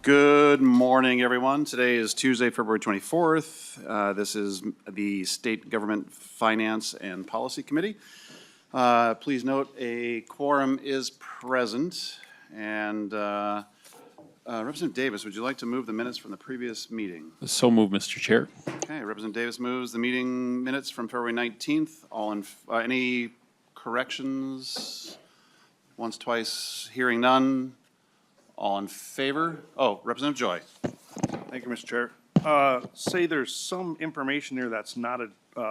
Good morning, everyone. Today is Tuesday, February 24th. This is the State Government Finance and Policy Committee. Please note a quorum is present. And Representative Davis, would you like to move the minutes from the previous meeting? So moved, Mr. Chair. Okay, Representative Davis moves the meeting minutes from February 19th. All in, any corrections? Once, twice, hearing none. All in favor? Oh, Representative Joy. Thank you, Mr. Chair. Say there's some information here that's not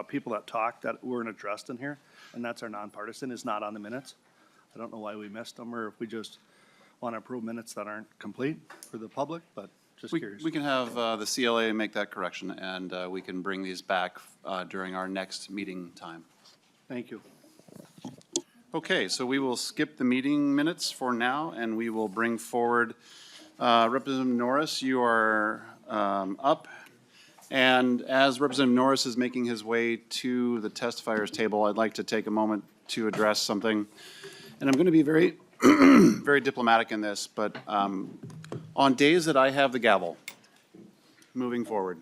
people that talked that weren't addressed in here, and that's our nonpartisan is not on the minutes. I don't know why we missed them or if we just want to approve minutes that aren't complete for the public, but just curious. We can have the CLA make that correction, and we can bring these back during our next meeting time. Thank you. Okay, so we will skip the meeting minutes for now, and we will bring forward Representative Norris. You are up. And as Representative Norris is making his way to the testifiers table, I'd like to take a moment to address something. And I'm going to be very, very diplomatic in this, but on days that I have the gavel, moving forward,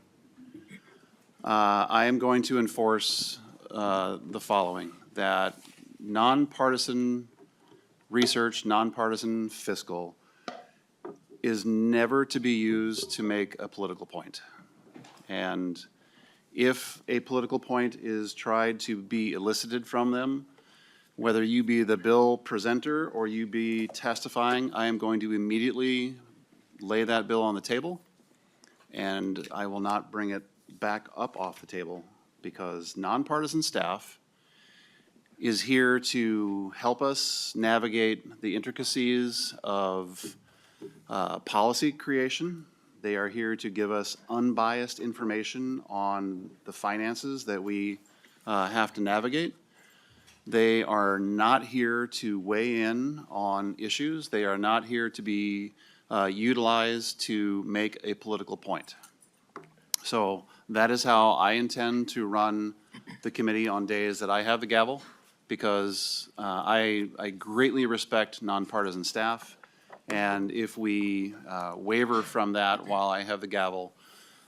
I am going to enforce the following, that nonpartisan research, nonpartisan fiscal is never to be used to make a political point. And if a political point is tried to be elicited from them, whether you be the bill presenter or you be testifying, I am going to immediately lay that bill on the table, and I will not bring it back up off the table, because nonpartisan staff is here to help us navigate the intricacies of policy creation. They are here to give us unbiased information on the finances that we have to navigate. They are not here to weigh in on issues. They are not here to be utilized to make a political point. So that is how I intend to run the committee on days that I have the gavel, because I greatly respect nonpartisan staff. And if we waver from that while I have the gavel,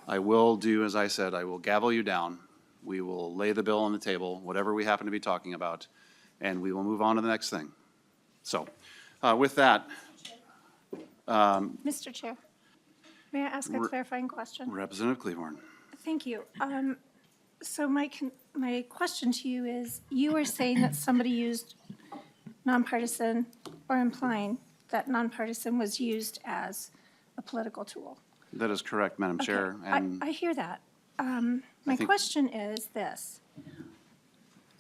I will do as I said. I will gavel you down. We will lay the bill on the table, whatever we happen to be talking about, and we will move on to the next thing. So with that. Mr. Chair, may I ask a clarifying question? Representative Cleavorn. Thank you. So my question to you is, you were saying that somebody used nonpartisan, or implying that nonpartisan was used as a political tool. That is correct, Madam Chair. And I hear that. My question is this.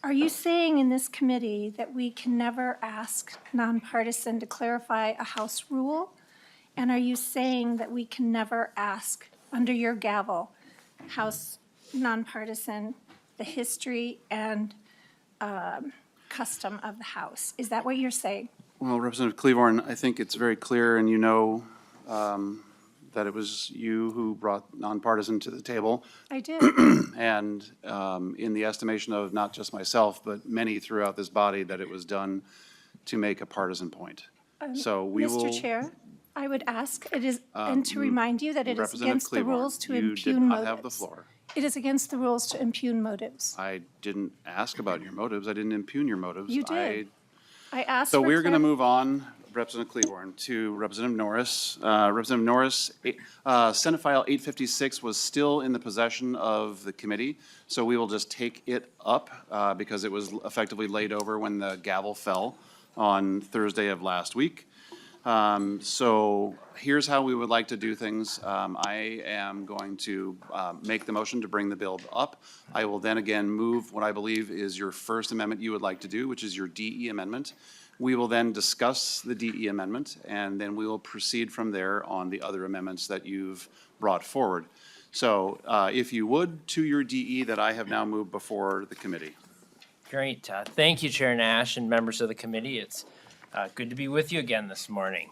Are you saying in this committee that we can never ask nonpartisan to clarify a House rule? And are you saying that we can never ask, under your gavel, House nonpartisan, the history and custom of the House? Is that what you're saying? well, Representative Cleavorn, I think it's very clear, and you know that it was you who brought nonpartisan to the table. I did. And in the estimation of not just myself, but many throughout this body, that it was done to make a partisan point. So we will. Mr. Chair, I would ask, it is, and to remind you that it is against the rules to impugn motives. You did not have the floor. It is against the rules to impugn motives. I didn't ask about your motives. I didn't impugn your motives. You did. I asked So for we're going to move on, Representative Cleavorn, to Representative Norris. Representative Norris, Senate File 856 was still in the possession of the committee, so we will just take it up because it was effectively laid over when the gavel fell on Thursday of last week. So here's how we would like to do things. I am going to make the motion to bring the bill up. I will then again move what I believe is your first amendment you would like to do, which is your DE amendment. We will then discuss the DE amendment, and then we will proceed from there on the other amendments that you've brought forward. So if you would, to your DE that I have now moved before the committee. Great. Thank you, Chair Nash and members of the committee. It's good to be with you again this morning.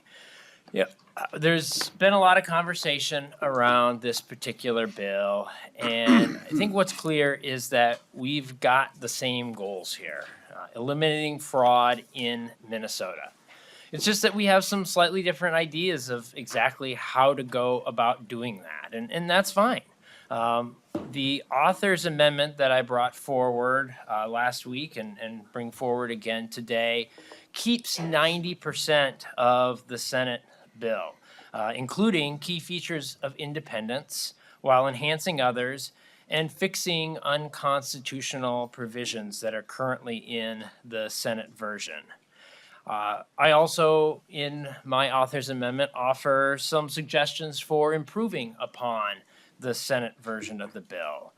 Yeah, there's been a lot of conversation around this particular bill, and I think what's clear is that we've got the same goals here, eliminating fraud in Minnesota. It's just that we have some slightly different ideas of exactly how to go about doing that, and that's fine. The author's amendment that I brought forward last week and bring forward again today keeps 90% of the Senate bill, including key features of independence while enhancing others and fixing unconstitutional provisions that are currently in the Senate version. I also, in my author's amendment, offer some suggestions for improving upon the Senate version of the bill.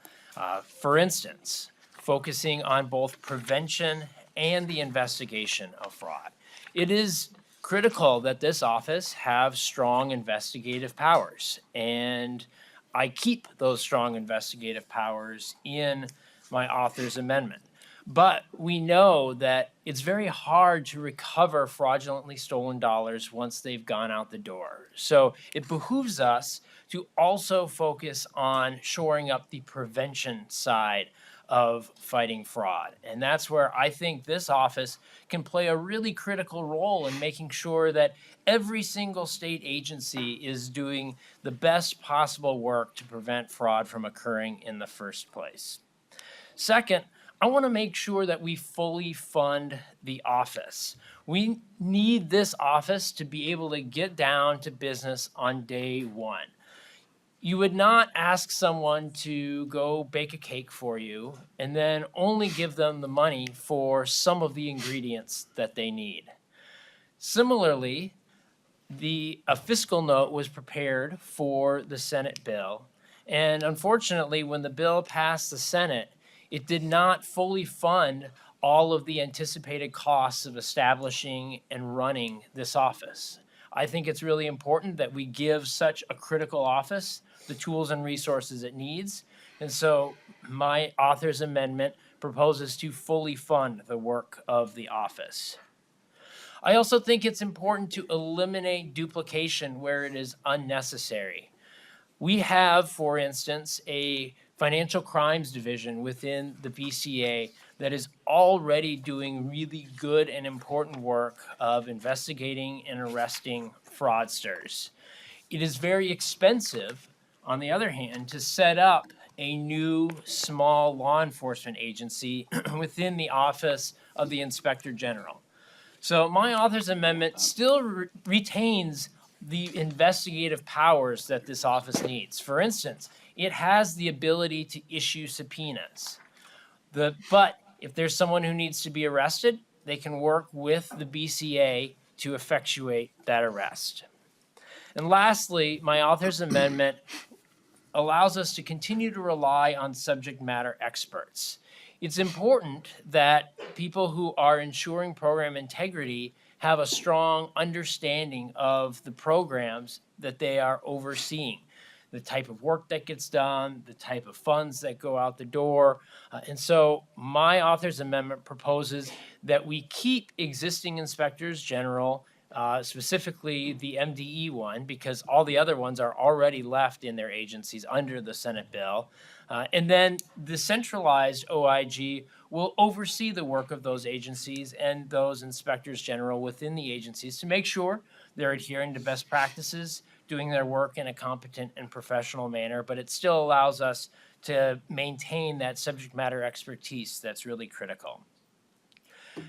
For instance, focusing on both prevention and the investigation of fraud. It is critical that this office have strong investigative powers, and I keep those strong investigative powers in my author's amendment. But we know that it's very hard to recover fraudulently stolen dollars once they've gone out the door. So it behooves us to also focus on shoring up the prevention side of fighting fraud. And that's where I think this office can play a really critical role in making sure that every single state agency is doing the best possible work to prevent fraud from occurring in the first place. Second, I want to make sure that we fully fund the office. We need this office to be able to get down to business on day one. You would not ask someone to go bake a cake for you and then only give them the money for some of the ingredients that they need. Similarly, a fiscal note was prepared for the Senate bill, and unfortunately, when the bill passed the Senate, it did not fully fund all of the anticipated costs of establishing and running this office. I think it's really important that we give such a critical office the tools and resources it needs. And so my author's amendment proposes to fully fund the work of the office. I also think it's important to eliminate duplication where it is unnecessary. We have, for instance, a financial crimes division within the BCA that is already doing really good and important work of investigating and arresting fraudsters. It is very expensive, on the other hand, to set up a new small law enforcement agency within the Office of the Inspector General. So my author's amendment still retains the investigative powers that this office needs. For instance, it has the ability to issue subpoenas. But if there's someone who needs to be arrested, they can work with the BCA to effectuate that arrest. And lastly, my author's amendment allows us to continue to rely on subject matter experts. It's important that people who are ensuring program integrity have a strong understanding of the programs that they are overseeing, the type of work that gets done, the type of funds that go out the door. And so my author's amendment proposes that we keep existing inspectors general, specifically the MDE one, because all the other ones are already left in their agencies under the Senate bill. And then the centralized OIG will oversee the work of those agencies and those inspectors general within the agencies to make sure they're adhering to best practices, doing their work in a competent and professional manner, but it still allows us to maintain that subject matter expertise that's really critical.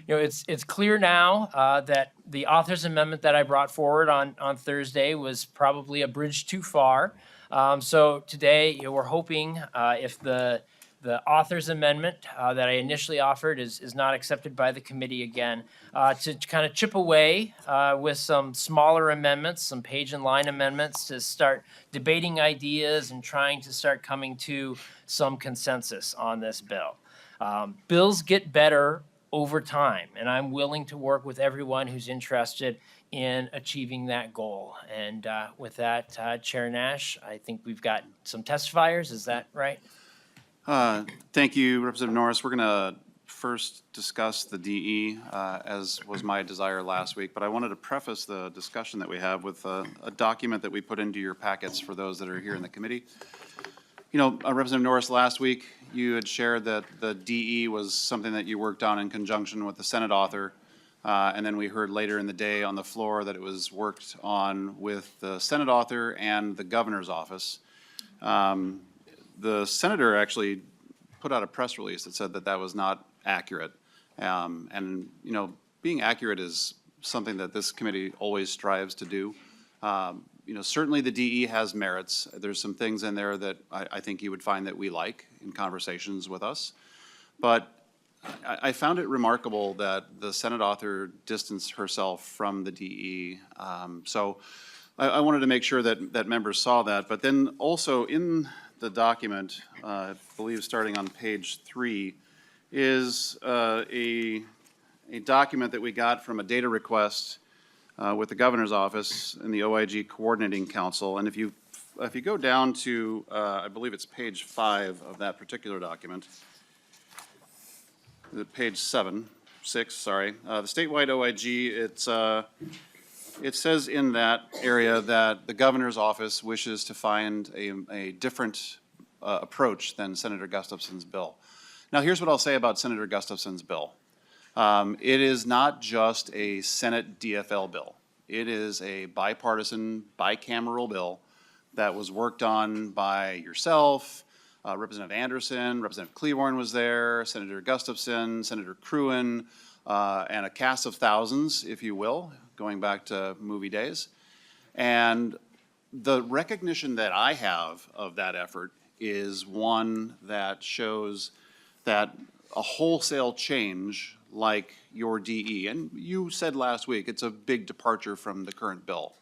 You know, it's clear now that the author's amendment that I brought forward on Thursday was probably a bridge too far. So today, we're hoping if the author's amendment that I initially offered is not accepted by the committee again, to kind of chip away with some smaller amendments, some page and line amendments to start debating ideas and trying to start coming to some consensus on this bill. Bills get better over time, and I'm willing to work with everyone who's interested in achieving that goal. And with that, Chair Nash, I think we've got some testifiers. Is that right? Thank you, Representative Norris. We're going to first discuss the DE, as was my desire last week, but I wanted to preface the discussion that we have with a document that we put into your packets for those that are here in the committee. You know, Representative Norris, last week you had shared that the DE was something that you worked on in conjunction with the Senate author. And then we heard later in the day on the floor that it was worked on with the Senate author and the governor's office. The senator actually put out a press release that said that that was not accurate. And, you know, being accurate is something that this committee always strives to do. You know, certainly the DE has merits. There's some things in there that I think you would find that we like in conversations with us. But I found it remarkable that the Senate author distanced herself from the DE. So I wanted to make sure that members saw that. But then also in the document, I believe starting on page 3, is a document that we got from a data request with the governor's office and the OIG Coordinating Council. And if you go down to, I believe it's page 5 of that particular document, page 6, sorry. The statewide OIG, it says in that area that the governor's office wishes to find a different approach than Senator Gustafson's bill. Now, here's what I'll say about Senator Gustafson's bill. It is not just a Senate DFL bill. It is a bipartisan, bicameral bill that was worked on by yourself, Representative Anderson, Representative Cleaborn was there, Senator Gustafson, Senator Cruen, and a cast of thousands, if you will, going back to movie days. And the recognition that I have of that effort is one that shows that a wholesale change like your DE, and you said last week it's a big departure from the current bill,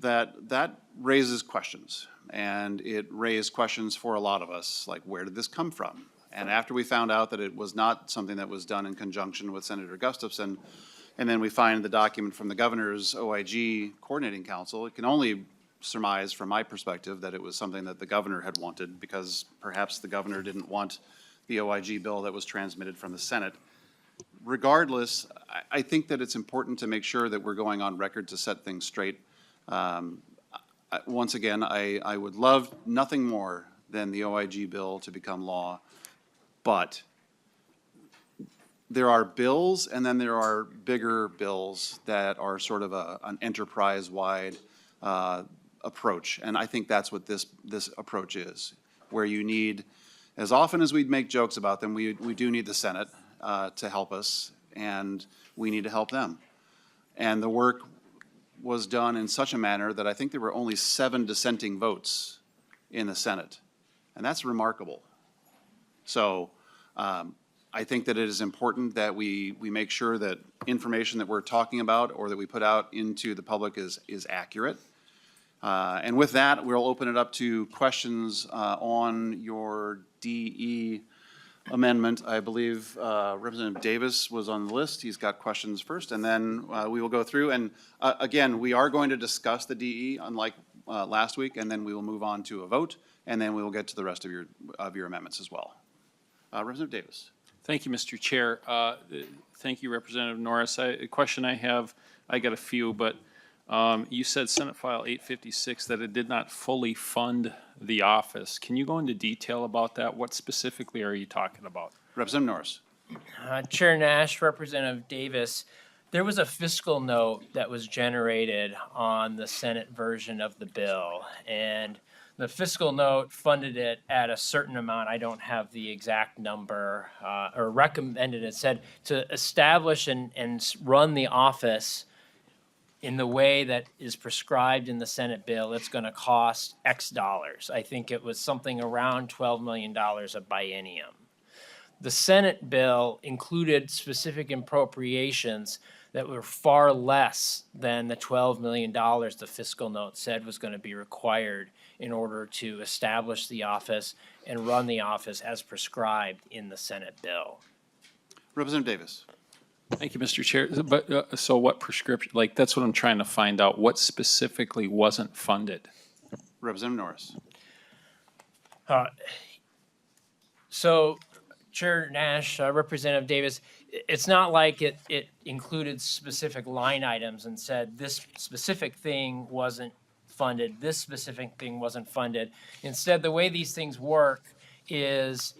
that raises questions. And it raised questions for a lot of us, like where did this come from? And after we found out that it was not something that was done in conjunction with Senator Gustafson, and then we find the document from the governor's OIG Coordinating Council, it can only surmise from my perspective that it was something that the governor had wanted, because perhaps the governor didn't want the OIG bill that was transmitted from the Senate. Regardless, I think that it's important to make sure that we're going on record to set things straight. Once again, I would love nothing more than the OIG bill to become law, but there are bills and then there are bigger bills that are sort of an enterprise-wide approach, and I think that's what this approach is, where you need, as often as we make jokes about them, we do need the Senate to help us, and we need to help them. And the work was done in such a manner that I think there were only 7 dissenting votes in the Senate, and that's remarkable. So I think that it is important that we make sure that information that we're talking about or that we put out into the public is accurate. And with that, we'll open it up to questions on your DE amendment. I believe Representative Davis was on the list. He's got questions first, and then we will go through. And again, we are going to discuss the DE, unlike last week, and then we will move on to a vote, and then we will get to the rest of your amendments as well. Representative Davis. Thank you, Mr. Chair. Thank you, Representative Norris. A question I have, I got a few, but you said Senate File 856 that it did not fully fund the office. Can you go into detail about that? What specifically are you talking about? Representative Norris. Chair Nash, Representative Davis, there was a fiscal note that was generated on the Senate version of the bill, and the fiscal note funded it at a certain amount. I don't have the exact number, or recommended. It said to establish and run the office in the way that is prescribed in the Senate bill, it's going to cost X dollars. I think it was something around $12 million a biennium. The Senate bill included specific appropriations that were far less than the $12 million the fiscal note said was going to be required in order to establish the office and run the office as prescribed in the Senate bill. Representative Davis. Thank you, Mr. Chair. But so what prescription, like that's what I'm trying to find out. What specifically wasn't funded? Representative Norris. So Chair Nash, Representative Davis, it's not like it included specific line items and said this specific thing wasn't funded, this specific thing wasn't funded. Instead, the way these things work is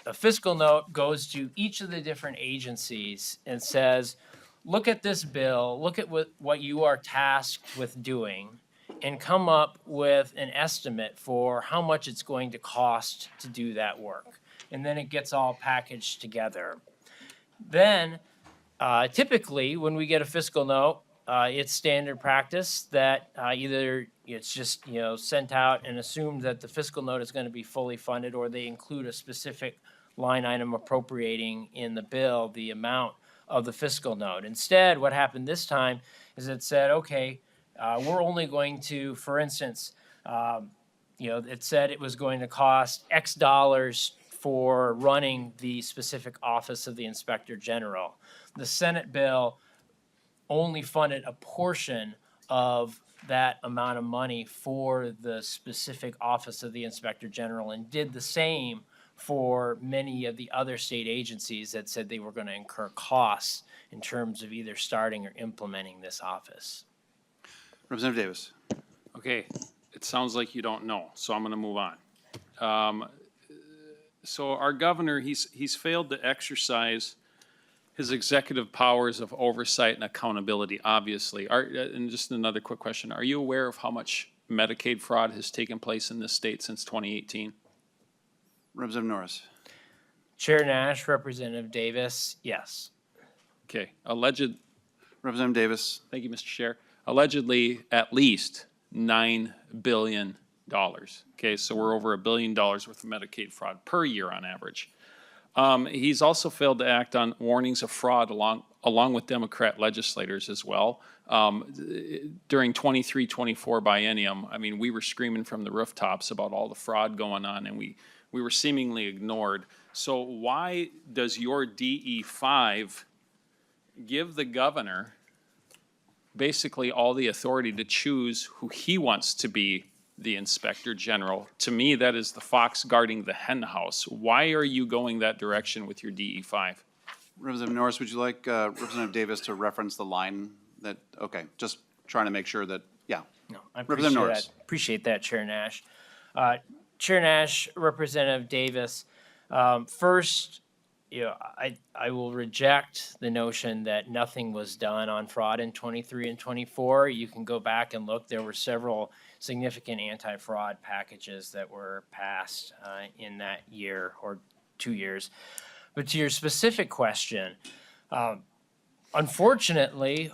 a fiscal note goes to each of the different agencies and says, look at this bill, look at what you are tasked with doing, and come up with an estimate for how much it's going to cost to do that work. And then it gets all packaged together. Then, typically, when we get a fiscal note, it's standard practice that either it's just sent out and assumed that the fiscal note is going to be fully funded, or they include a specific line item appropriating in the bill the amount of the fiscal note. Instead, what happened this time is it said, okay, we're only going to, for instance, it said it was going to cost X dollars for running the specific office of the Inspector General. The Senate bill only funded a portion of that amount of money for the specific office of the Inspector General, and did the same for many of the other state agencies that said they were going to incur costs in terms of either starting or implementing this office. Representative Davis. Okay, it sounds like you don't know, so I'm going to move on. So our governor, he's failed to exercise his executive powers of oversight and accountability, obviously. And just another quick question, are you aware of how much Medicaid fraud has taken place in this state since 2018? Representative Norris. Chair Nash, Representative Davis, yes. Okay, Representative Davis. thank you, Mr. Chair. Allegedly, at least $9 billion. Okay, so we're over $1 billion worth of Medicaid fraud per year on average. He's also failed to act on warnings of fraud along with Democrat legislators as well. During 23-24 biennium, I mean, we were screaming from the rooftops about all the fraud going on, and we were seemingly ignored. So why does your DE5 give the governor basically all the authority to choose who he wants to be the Inspector General? To me, that is the fox guarding the hen house. Why are you going that direction with your DE5? Representative Norris, would you like Representative Davis to reference the line that, okay, just trying to make sure that, yeah. No, I Representative Norris. appreciate that, Chair Nash. Chair Nash, Representative Davis, first, I will reject the notion that nothing was done on fraud in 23 and 24. You can go back and look. There were several significant anti-fraud packages that were passed in that year or 2 years. But to your specific question, unfortunately,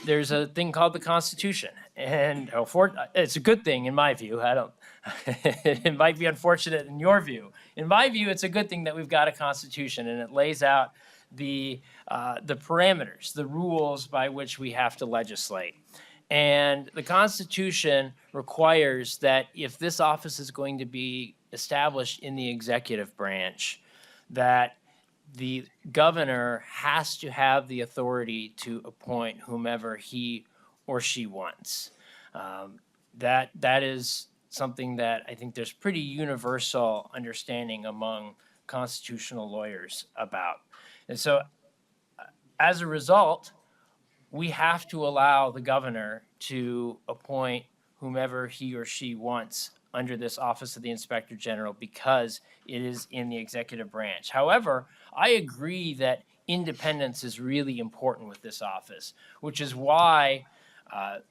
there's a thing called the Constitution, and it's a good thing in my view. It might be unfortunate in your view. In my view, it's a good thing that we've got a Constitution, and it lays out the parameters, the rules by which we have to legislate. And the Constitution requires that if this office is going to be established in the executive branch, that the governor has to have the authority to appoint whomever he or she wants. That is something that I think there's pretty universal understanding among constitutional lawyers about. And so as a result, we have to allow the governor to appoint whomever he or she wants under this office of the Inspector General because it is in the executive branch. However, I agree that independence is really important with this office, which is why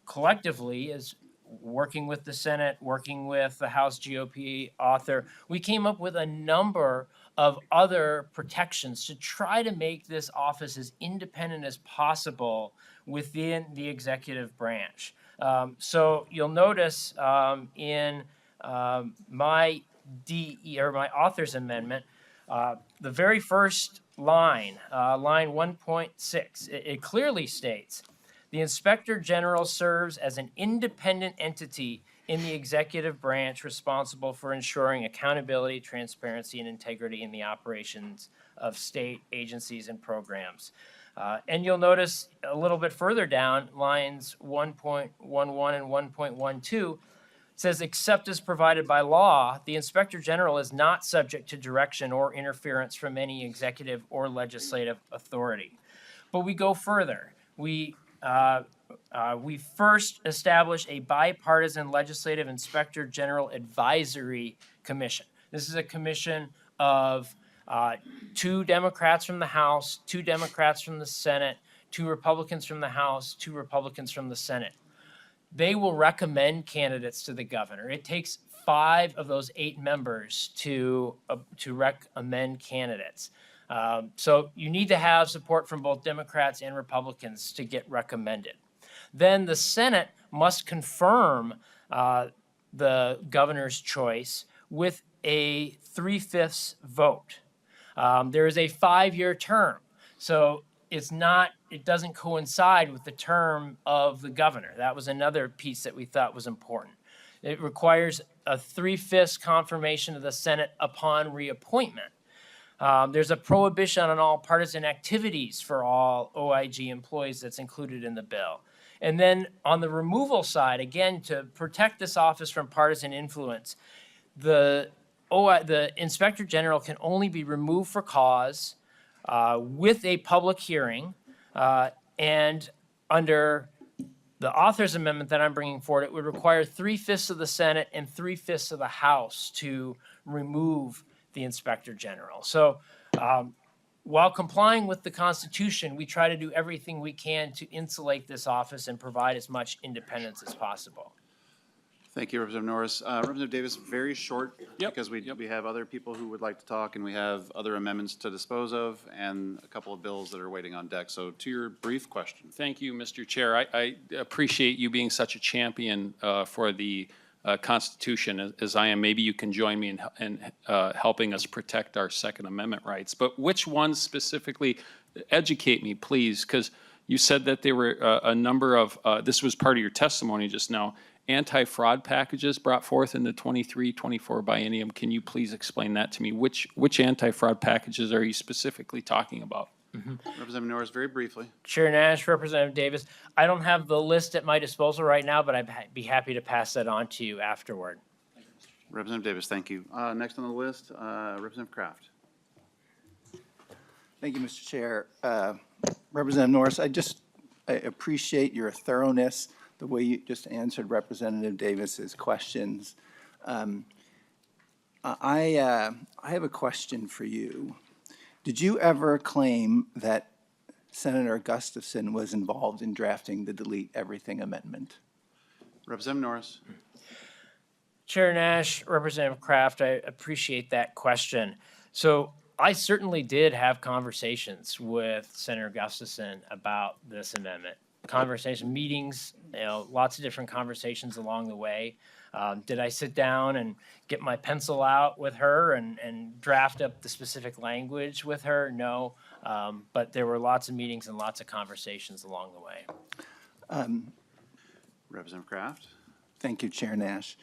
collectively, as working with the Senate, working with the House GOP author, we came up with a number of other protections to try to make this office as independent as possible within the executive branch. So you'll notice in my author's amendment, the very first line, line 1.6, it clearly states, the Inspector General serves as an independent entity in the executive branch responsible for ensuring accountability, transparency, and integrity in the operations of state agencies and programs. And you'll notice a little bit further down, lines 1.11 and 1.12, says, except as provided by law, the Inspector General is not subject to direction or interference from any executive or legislative authority. But we go further. We first established a bipartisan legislative Inspector General Advisory Commission. This is a commission of 2 Democrats from the House, 2 Democrats from the Senate, 2 Republicans from the House, 2 Republicans from the Senate. They will recommend candidates to the governor. It takes 5 of those 8 members to recommend candidates. So you need to have support from both Democrats and Republicans to get recommended. Then the Senate must confirm the governor's choice with a 3/5 vote. There is a 5-year term, so it doesn't coincide with the term of the governor. That was another piece that we thought was important. It requires a 3/5 confirmation of the Senate upon reappointment. There's a prohibition on all partisan activities for all OIG employees that's included in the bill. And then on the removal side, again, to protect this office from partisan influence, the Inspector General can only be removed for cause with a public hearing, and under the author's amendment that I'm bringing forward, it would require 3/5 of the Senate and 3/5 of the House to remove the Inspector General. So while complying with the Constitution, we try to do everything we can to insulate this office and provide as much independence as possible. Thank you, Representative Norris. Representative Davis, very short, Yep, because we have other people who would like to talk, and we have other amendments to dispose of, and a couple of bills that are waiting on deck. So to your brief question. Thank you, Mr. Chair. I appreciate you being such a champion for the Constitution as I am. Maybe you can join me in helping us protect our Second Amendment rights. But which ones specifically? Educate me, please, because you said that there were a number of, this was part of your testimony just now, anti-fraud packages brought forth in the 23-24 biennium. Can you please explain that to me? Which anti-fraud packages are you specifically talking about? Representative Norris, very briefly. Chair Nash, Representative Davis, I don't have the list at my disposal right now, but I'd be happy to pass that on to you afterward. Representative Davis, thank you. Next on the list, Representative Kraft. Thank you, Mr. Chair. Representative Norris, I appreciate your thoroughness, the way you just answered Representative Davis's questions. I have a question for you. Did you ever claim that Senator Gustafson was involved in drafting the Delete Everything Amendment? Representative Norris. Chair Nash, Representative Kraft, I appreciate that question. So I certainly did have conversations with Senator Gustafson about this amendment. Meetings, lots of different conversations along the way. Did I sit down and get my pencil out with her and draft up the specific language with her? No, but there were lots of meetings and lots of conversations along the way. Representative Kraft. Thank you, Chair Nash.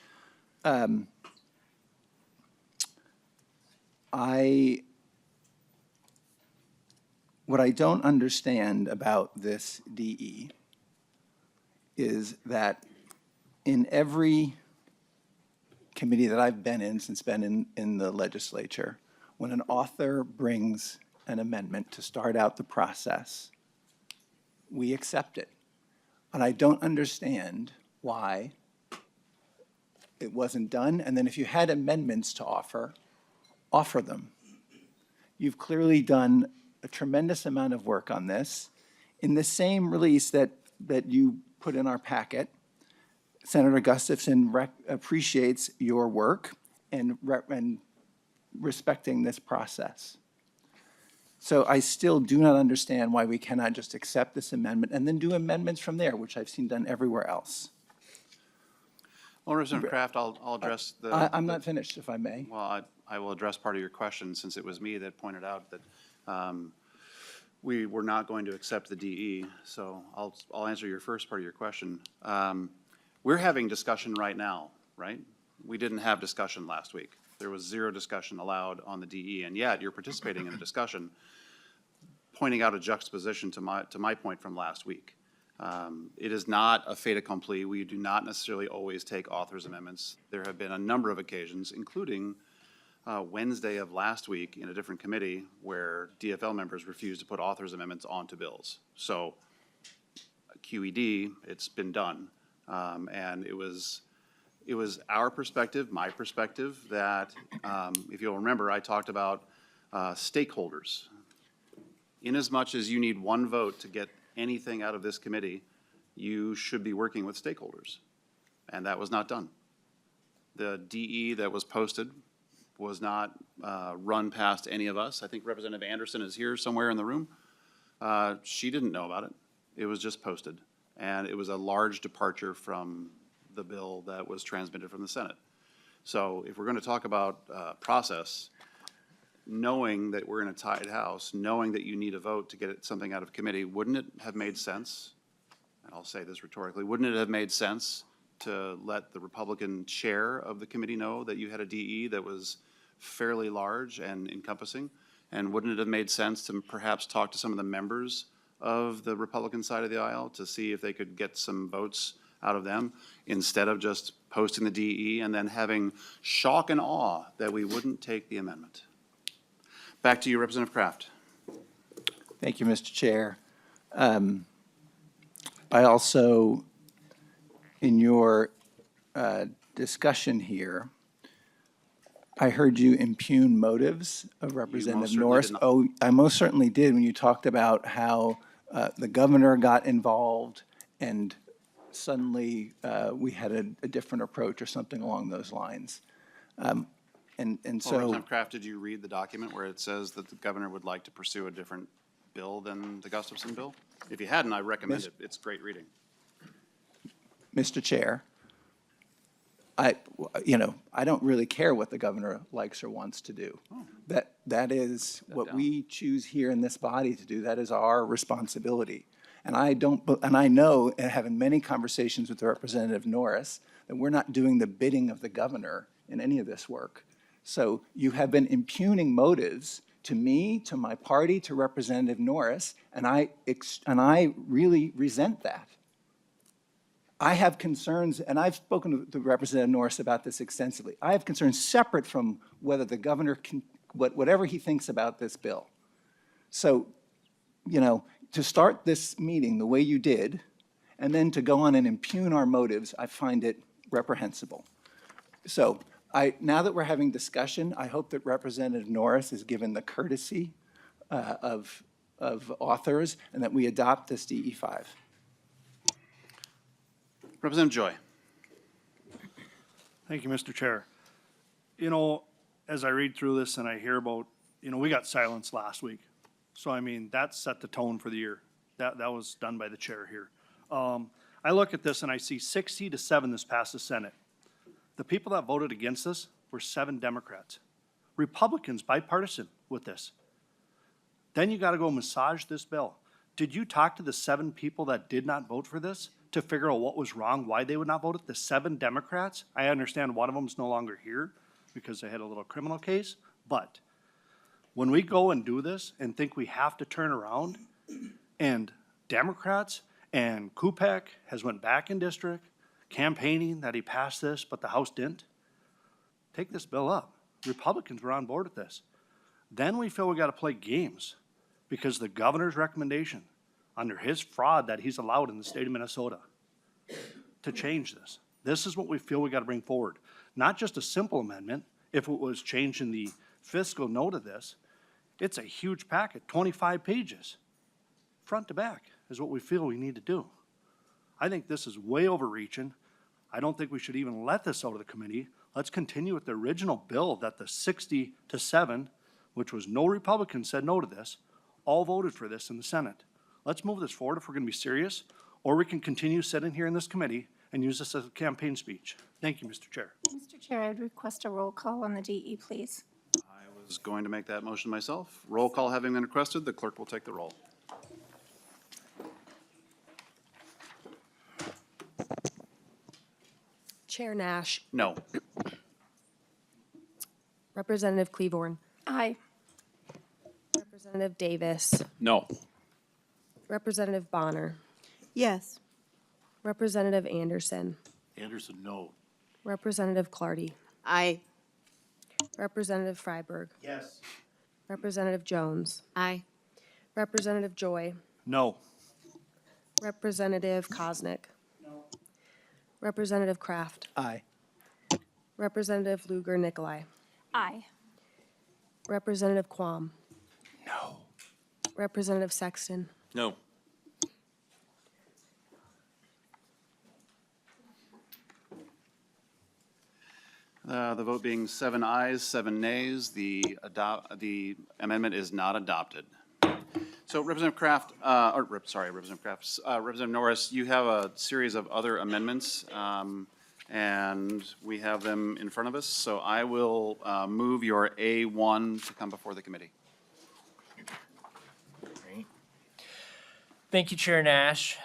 What I don't understand about this DE is that in every committee that I've been in since been in the legislature, when an author brings an amendment to start out the process, we accept it. And I don't understand why it wasn't done. And then if you had amendments to offer them. You've clearly done a tremendous amount of work on this. In the same release that you put in our packet, Senator Gustafson appreciates your work and respecting this process. So I still do not understand why we cannot just accept this amendment and then do amendments from there, which I've seen done everywhere else. Well, Representative Kraft, I'll address the. I'm not finished, if I may. Well, I will address part of your question, since it was me that pointed out that we were not going to accept the DE. So I'll answer your first part of your question. We're having discussion right now, right? We didn't have discussion last week. There was zero discussion allowed on the DE, and yet you're participating in a discussion, pointing out a juxtaposition to my point from last week. It is not a fait accompli. We do not necessarily always take authors' amendments. There have been a number of occasions, including Wednesday of last week in a different committee, where DFL members refused to put authors' amendments onto bills. So QED, it's been done. And it was it was our perspective, my perspective, that, if you'll remember, I talked about stakeholders. Inasmuch as you need one vote to get anything out of this committee, you should be working with stakeholders. And that was not done. The DE that was posted was not run past any of us. I think Representative Anderson is here somewhere in the room. She didn't know about it. It was just posted. And it was a large departure from the bill that was transmitted from the Senate. So if we're going to talk about process, knowing that we're in a tied house, knowing that you need a vote to get something out of committee, wouldn't it have made sense, and I'll say this rhetorically, wouldn't it have made sense to let the Republican chair of the committee know that you had a DE that was fairly large and encompassing? And wouldn't it have made sense to perhaps talk to some of the members of the Republican side of the aisle to see if they could get some votes out of them instead of just posting the DE and then having shock and awe that we wouldn't take the amendment? Back to you, Representative Kraft. Thank you, Mr. Chair. I also, in your discussion here, I heard you impugn motives of Representative certainly Norris. did not. Oh, I most certainly did when you talked about how the governor got involved and suddenly we had a different approach or something along those lines. And Well, so, Representative Kraft, did you read the document where it says that the governor would like to pursue a different bill than the Gustafson bill? If you hadn't, I recommend it. It's great reading. Mr. Chair, I don't really care what the governor likes or wants to do. That is what we choose here in this body to do. That is our responsibility. And I know, and having many conversations with Representative Norris, that we're not doing the bidding of the governor in any of this work. So you have been impugning motives to me, to my party, to Representative Norris, and I really resent that. I have concerns, and I've spoken to Representative Norris about this extensively. I have concerns separate from whether the governor can, whatever he thinks about this bill. So, to start this meeting the way you did, and then to go on and impugn our motives, I find it reprehensible. So, now that we're having discussion, I hope that Representative Norris is given the courtesy of authors, and that we adopt this DE5. Representative Joy. Thank you, Mr. Chair. As I read through this and I hear about, we got silence last week. So, that set the tone for the year. That was done by the chair here. I look at this and I see 60-7 this passed the Senate. The people that voted against this were 7 Democrats. Republicans, bipartisan with this. Then you got to go massage this bill. Did you talk to the 7 people that did not vote for this to figure out what was wrong, why they would not vote it? The 7 Democrats? I understand one of them is no longer here because they had a little criminal case, but when we go and do this and think we have to turn around, and Democrats and Kupek has went back in district, campaigning that he passed this, but the House didn't, take this bill up. Republicans were on board with this. Then we feel we got to play games because the governor's recommendation under his fraud that he's allowed in the state of Minnesota to change this. This is what we feel we got to bring forward. Not just a simple amendment. If it was changing the fiscal note of this, it's a huge packet, 25 pages. Front to back is what we feel we need to do. I think this is way overreaching. I don't think we should even let this out of the committee. Let's continue with the original bill that the 60-7, which was no Republican said no to this, all voted for this in the Senate. Let's move this forward if we're going to be serious, or we can continue sitting here in this committee and use this as a campaign speech. Thank you, Mr. Chair. Mr. Chair, I'd request a roll call on the DE, please. I was going to make that motion myself. Roll call having been requested, the clerk will take the roll. Chair Nash, No. Representative Cleaborn, Aye. Representative Davis, No. Representative Bonner, Yes. Representative Anderson, Anderson, no. Representative Clardy, Aye. Representative Freiberg, Yes. Representative Jones, Aye. Representative Joy, No. Representative Kosnick, Representative Kraft, Aye. Representative Luger Nicolai. Aye. Representative Quam. No. Representative Sexton. No. The vote being 7 ayes, 7 nays, the amendment is not adopted. So Representative Kraft, Representative Kraft, Representative Norris, you have a series of other amendments, and we have them in front of us. So I will move your A1 to come before the committee. Great. Thank you, Chair Nash.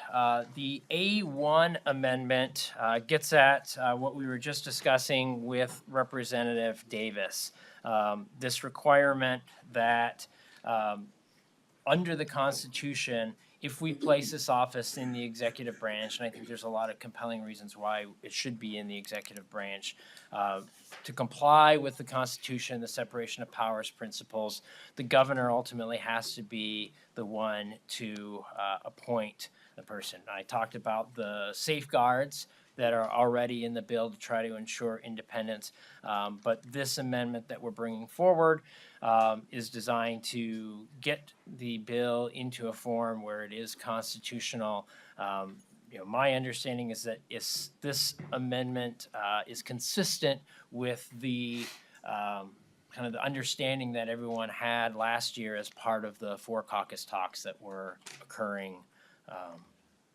The A1 amendment gets at what we were just discussing with Representative Davis. This requirement that under the Constitution, if we place this office in the executive branch, and I think there's a lot of compelling reasons why it should be in the executive branch, to comply with the Constitution, the separation of powers principles, the governor ultimately has to be the one to appoint the person. I talked about the safeguards that are already in the bill to try to ensure independence, but this amendment that we're bringing forward is designed to get the bill into a form where it is constitutional. My understanding is that this amendment is consistent with the kind of the understanding that everyone had last year as part of the 4 caucus talks that were occurring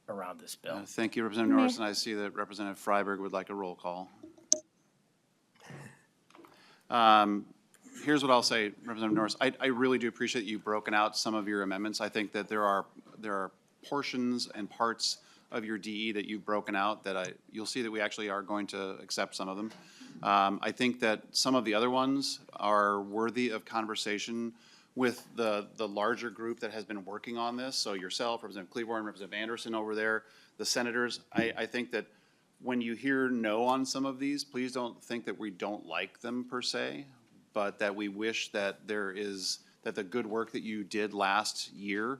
around this bill. Thank you, Representative Norris, and I see that Representative Freiberg would like a roll call. Here's what I'll say, Representative Norris. I really do appreciate you broken out some of your amendments. I think that there are portions and parts of your DE that you've broken out that you'll see that we actually are going to accept some of them. I think that some of the other ones are worthy of conversation with the larger group that has been working on this. So yourself, Representative Cleaborn, Representative Anderson over there, the senators. I think that when you hear no on some of these, please don't think that we don't like them per se, but that we wish that that the good work that you did last year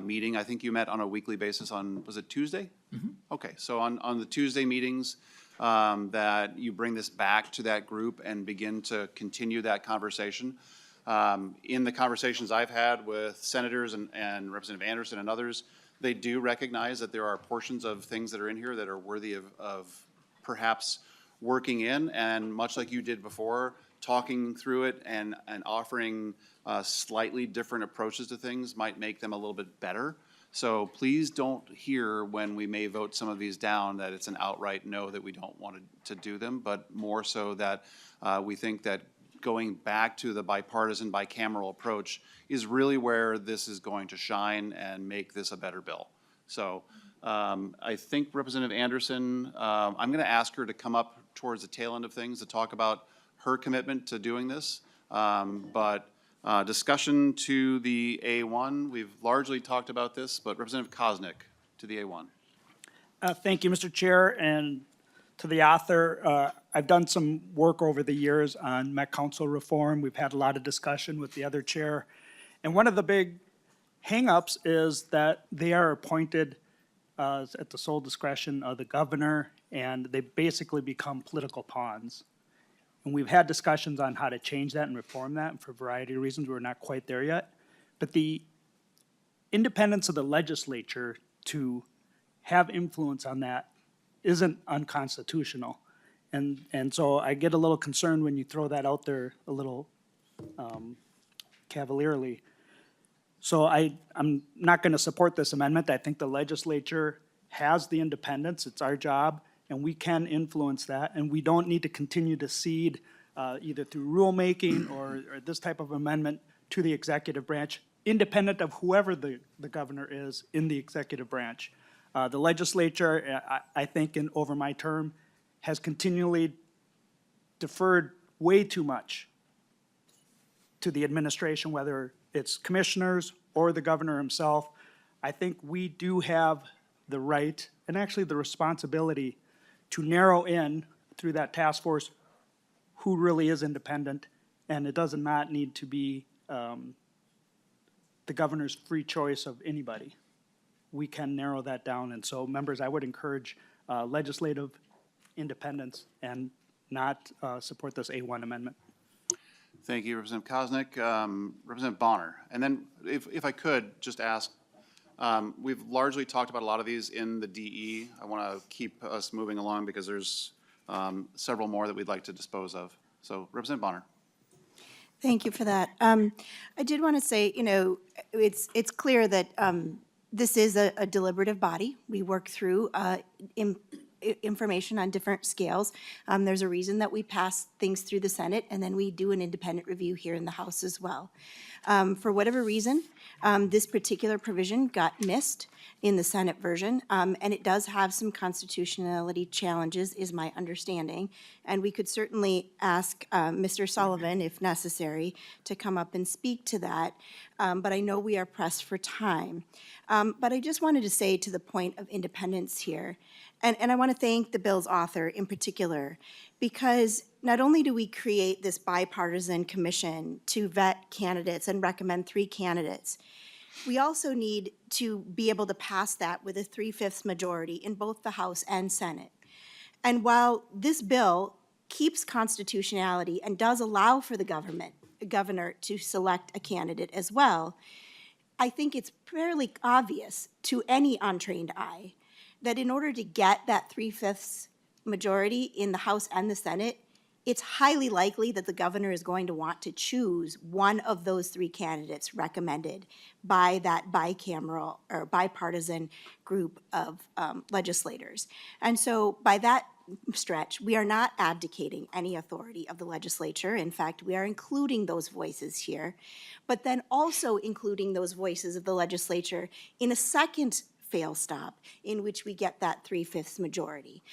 meeting, I think you met on a weekly basis on, was it Tuesday? Mm-hmm. Okay, so on the Tuesday meetings, that you bring this back to that group and begin to continue that conversation. In the conversations I've had with senators and Representative Anderson and others, they do recognize that there are portions of things that are in here that are worthy of perhaps working in, and much like you did before, talking through it and offering slightly different approaches to things might make them a little bit better. So please don't hear when we may vote some of these down that it's an outright no, that we don't want to do them, but more so that we think that going back to the bipartisan, bicameral approach is really where this is going to shine and make this a better bill. So I think Representative Anderson, I'm going to ask her to come up towards the tail end of things to talk about her commitment to doing this. But discussion to the A1, we've largely talked about this, but Representative Koznick to the A1. Thank you, Mr. Chair, and to the author. I've done some work over the years on Met Council reform. We've had a lot of discussion with the other chair. And one of the big hangups is that they are appointed at the sole discretion of the governor, and they basically become political pawns. And we've had discussions on how to change that and reform that, and for a variety of reasons, we're not quite there yet. But the independence of the legislature to have influence on that isn't unconstitutional. And so I get a little concerned when you throw that out there a little cavalierly. So I'm not going to support this amendment. I think the legislature has the independence. It's our job, and we can influence that. And we don't need to continue to cede either through rulemaking or this type of amendment to the executive branch, independent of whoever the governor is in the executive branch. The legislature, I think, over my term, has continually deferred way too much to the administration, whether it's commissioners or the governor himself. I think we do have the right and actually the responsibility to narrow in through that task force who really is independent, and it does not need to be the governor's free choice of anybody. We can narrow that down, and so members, I would encourage legislative independence and not support this A1 amendment. Thank you, Representative Koznick. Representative Bonner. And then if I could just ask, we've largely talked about a lot of these in the DE. I want to keep us moving along because there's several more that we'd like to dispose of. So Representative Bonner. Thank you for that. I did want to say, it's clear that this is a deliberative body. We work through information on different scales. There's a reason that we pass things through the Senate, and then we do an independent review here in the House as well. For whatever reason, this particular provision got missed in the Senate version, and it does have some constitutionality challenges, is my understanding. And we could certainly ask Mr. Sullivan, if necessary, to come up and speak to that. But I know we are pressed for time. But I just wanted to say, to the point of independence here, and I want to thank the bill's author in particular, because not only do we create this bipartisan commission to vet candidates and recommend 3 candidates, we also need to be able to pass that with a 3/5 majority in both the House and Senate. And while this bill keeps constitutionality and does allow for the governor to select a candidate as well, I think it's fairly obvious to any untrained eye that in order to get that 3/5 majority in the House and the Senate, it's highly likely that the governor is going to want to choose one of those 3 candidates recommended by that bicameral or bipartisan group of legislators. And so by that stretch, we are not abdicating any authority of the legislature. In fact, we are including those voices here, but then also including those voices of the legislature in a second fail stop in which we get that 3/5 majority.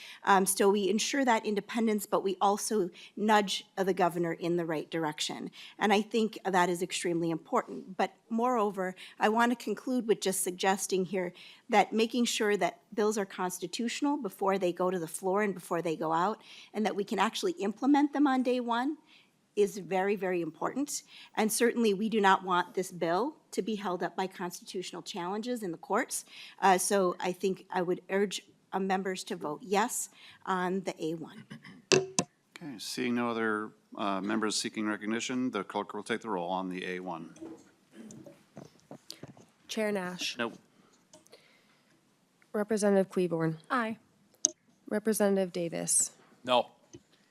So we ensure that independence, but we also nudge the governor in the right direction. And I think that is extremely important. But moreover, I want to conclude with just suggesting here that making sure that bills are constitutional before they go to the floor and before they go out, and that we can actually implement them on day one, is very, very important. And certainly, we do not want this bill to be held up by constitutional challenges in the courts. So I think I would urge members to vote yes on the A1. Okay, seeing no other members seeking recognition, the clerk will take the roll on the A1. Chair Nash. Nope. Representative Cleaborn. Aye. Representative Davis. No.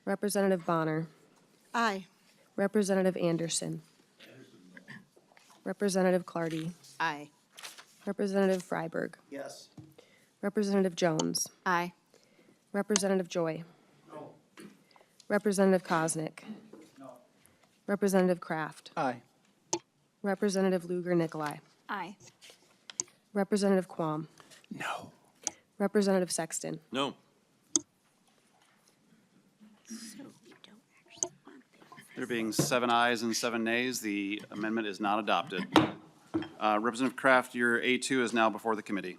Representative Bonner. Aye. Representative Anderson. Representative Clardy. Aye. Representative Freiberg. Yes. Representative Jones. Aye. Representative Joy. Representative Koznick. Representative Kraft. Aye. Representative Lugar Nicolai. Aye. Representative Quam. No. Representative Sexton. No. There being 7 ayes and 7 nays, the amendment is not adopted. Representative Kraft, your A2 is now before the committee.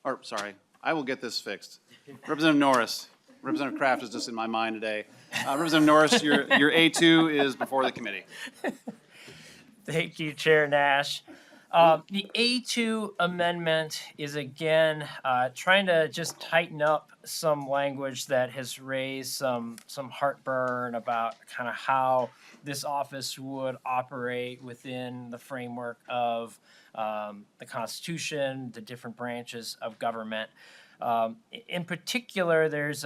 Or, sorry, I will get this fixed. Representative Norris. Representative Kraft is just in my mind today. Representative Norris, your A2 is before the committee. Thank you, Chair Nash. The A2 amendment is again trying to just tighten up some language that has raised some heartburn about kind of how this office would operate within the framework of the Constitution, the different branches of government. In particular, there's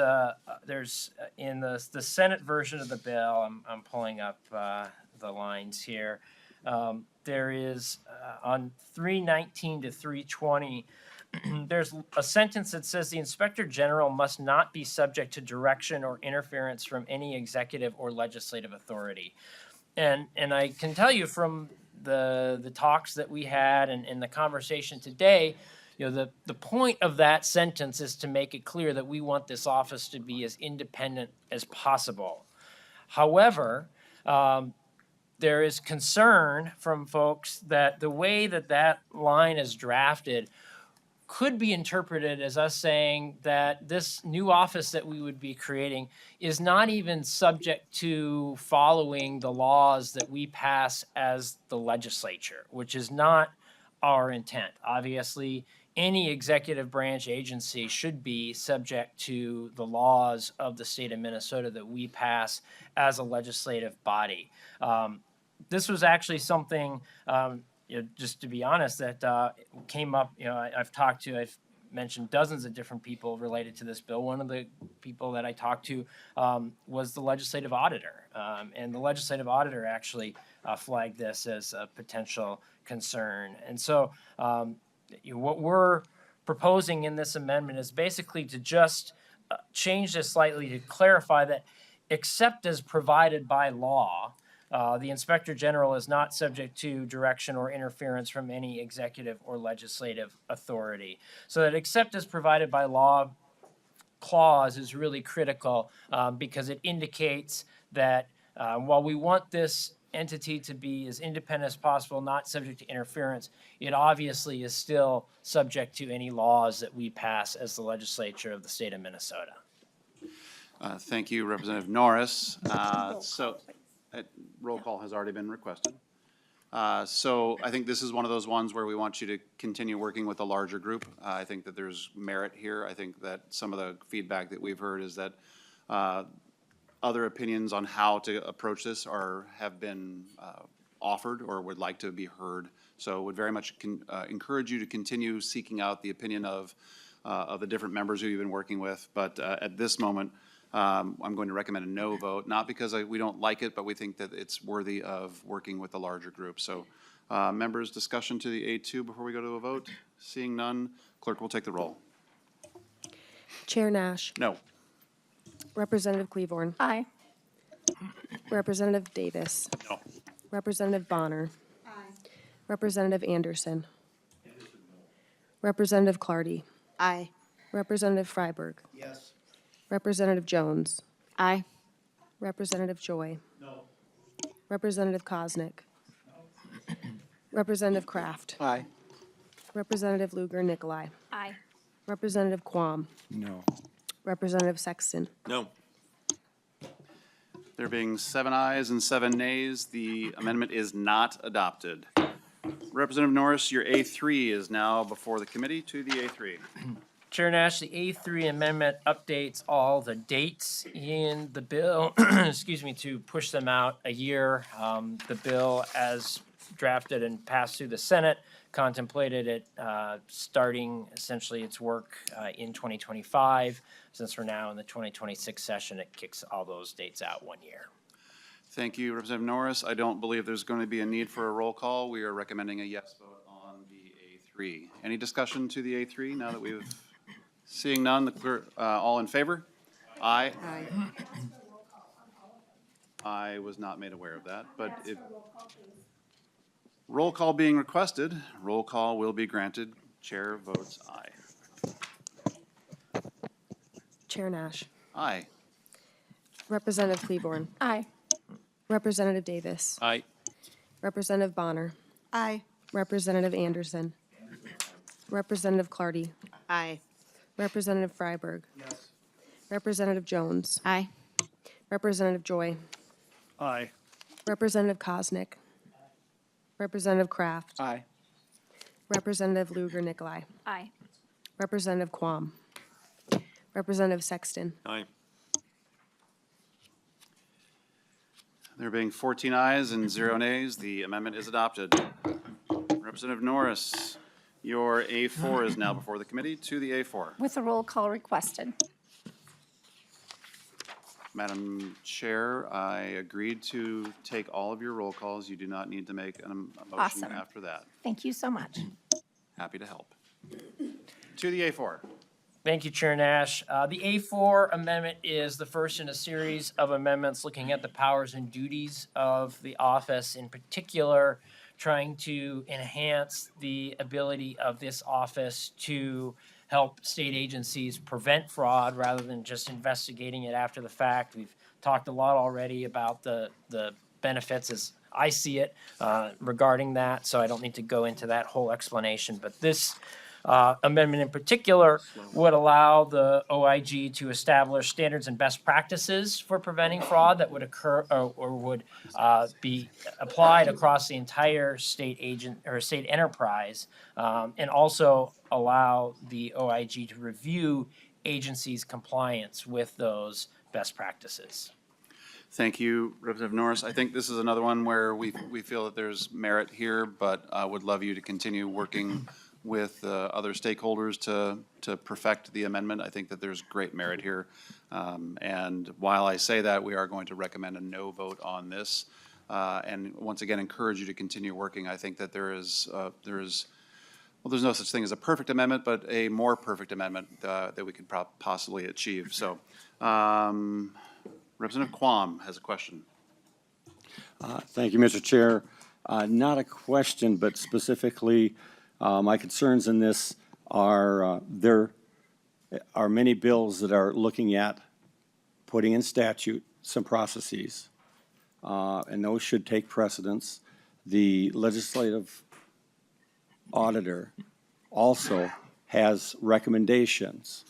in the Senate version of the bill. I'm pulling up the lines here. There is on 319 to 320, there's a sentence that says the Inspector General must not be subject to direction or interference from any executive or legislative authority. And I can tell you from the talks that we had and the conversation today, the point of that sentence is to make it clear that we want this office to be as independent as possible. However, there is concern from folks that the way that line is drafted could be interpreted as us saying that this new office that we would be creating is not even subject to following the laws that we pass as the legislature, which is not our intent. Obviously, any executive branch agency should be subject to the laws of the state of Minnesota that we pass as a legislative body. This was actually something, just to be honest, that came up. I've mentioned dozens of different people related to this bill. One of the people that I talked to was the legislative auditor, and the legislative auditor actually flagged this as a potential concern. And so, what we're proposing in this amendment is basically to just change this slightly to clarify that, except as provided by law, the Inspector General is not subject to direction or interference from any executive or legislative authority. So that except as provided by law clause is really critical because it indicates that while we want this entity to be as independent as possible, not subject to interference, it obviously is still subject to any laws that we pass as the legislature of the state of Minnesota. Thank you, Representative Norris. Roll call has already been requested. So I think this is one of those ones where we want you to continue working with a larger group. I think that there's merit here. I think that some of the feedback that we've heard is that other opinions on how to approach this have been offered or would like to be heard. So would very much encourage you to continue seeking out the opinion of the different members who you've been working with. But at this moment, I'm going to recommend a no vote, not because we don't like it, but we think that it's worthy of working with a larger group. So members, discussion to the A2 before we go to a vote? Seeing none, clerk will take the roll. Chair Nash. No. Representative Cleavorn. Aye. Representative Davis. No. Representative Bonner. Representative Anderson. Representative Clardy. Aye. Representative Freiberg. Yes. Representative Jones. Aye. Representative Joy. No. Representative Koznick. No. Representative Kraft. Aye. Representative Lugar Nicolai. Aye. Representative Quam. No. Representative Sexton. No. There being 7 ayes and 7 nays, the amendment is not adopted. Representative Norris, your A3 is now before the committee. To the A3. Chair Nash, the A3 amendment updates all the dates in the bill, excuse me, to push them out a year. The bill, as drafted and passed through the Senate, contemplated it starting essentially its work in 2025. Since we're now in the 2026 session, it kicks all those dates out 1 year. Thank you, Representative Norris. I don't believe there's going to be a need for a roll call. We are recommending a yes vote on the A3. Any discussion to the A3 now that we've, seeing none, the clerk, all in favor? Aye. Aye. I was not made aware of that, but if roll call being requested, roll call will be granted. Chair votes aye. Chair Nash. Aye. Representative Cleavorn. Aye. Representative Davis. Aye. Representative Bonner. Aye. Representative Anderson. Representative Clardy. Aye. Representative Freiberg. Yes. Representative Jones. Aye. Representative Joy. Aye. Representative Koznick. Representative Kraft. Aye. Representative Lugar Nicolai. Aye. Representative Quam. Representative Sexton. Aye. There being 14 ayes and 0 nays, the amendment is adopted. Representative Norris, your A4 is now before the committee. To the A4. With a roll call requested. Madam Chair, I agreed to take all of your roll calls. You do not need to make a motion Awesome. after that. Thank you so much. Happy to help. To the A4. Thank you, Chair Nash. The A4 amendment is the first in a series of amendments looking at the powers and duties of the office, in particular, trying to enhance the ability of this office to help state agencies prevent fraud rather than just investigating it after the fact. We've talked a lot already about the benefits as I see it regarding that, so I don't need to go into that whole explanation. But this amendment in particular would allow the OIG to establish standards and best practices for preventing fraud that would occur or would be applied across the entire state agent or state enterprise, and also allow the OIG to review agencies' compliance with those best practices. Thank you, Representative Norris. I think this is another one where we feel that there's merit here, but I would love you to continue working with other stakeholders to perfect the amendment. I think that there's great merit here. And while I say that, we are going to recommend a no vote on this. And once again, encourage you to continue working. I think that there's no such thing as a perfect amendment, but a more perfect amendment that we could possibly achieve. So, Representative Quam has a question. Thank you, Mr. Chair. Not a question, but specifically, my concerns in this are there are many bills that are looking at putting in statute some processes, and those should take precedence. The legislative auditor also has recommendations,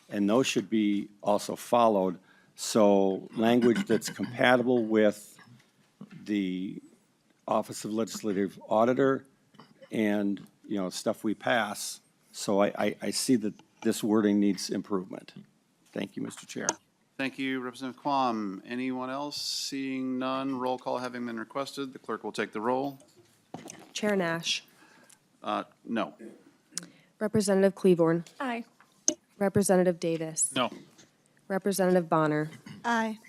and those should be also followed. So language that's compatible with the Office of Legislative Auditor and, you know, stuff we pass. So I see that this wording needs improvement. Thank you, Mr. Chair. Thank you, Representative Quam. Anyone else? Seeing none, roll call having been requested, the clerk will take the roll. Chair Nash. No. Representative Cleavorn. Aye. Representative Davis. No. Representative Bonner. Aye.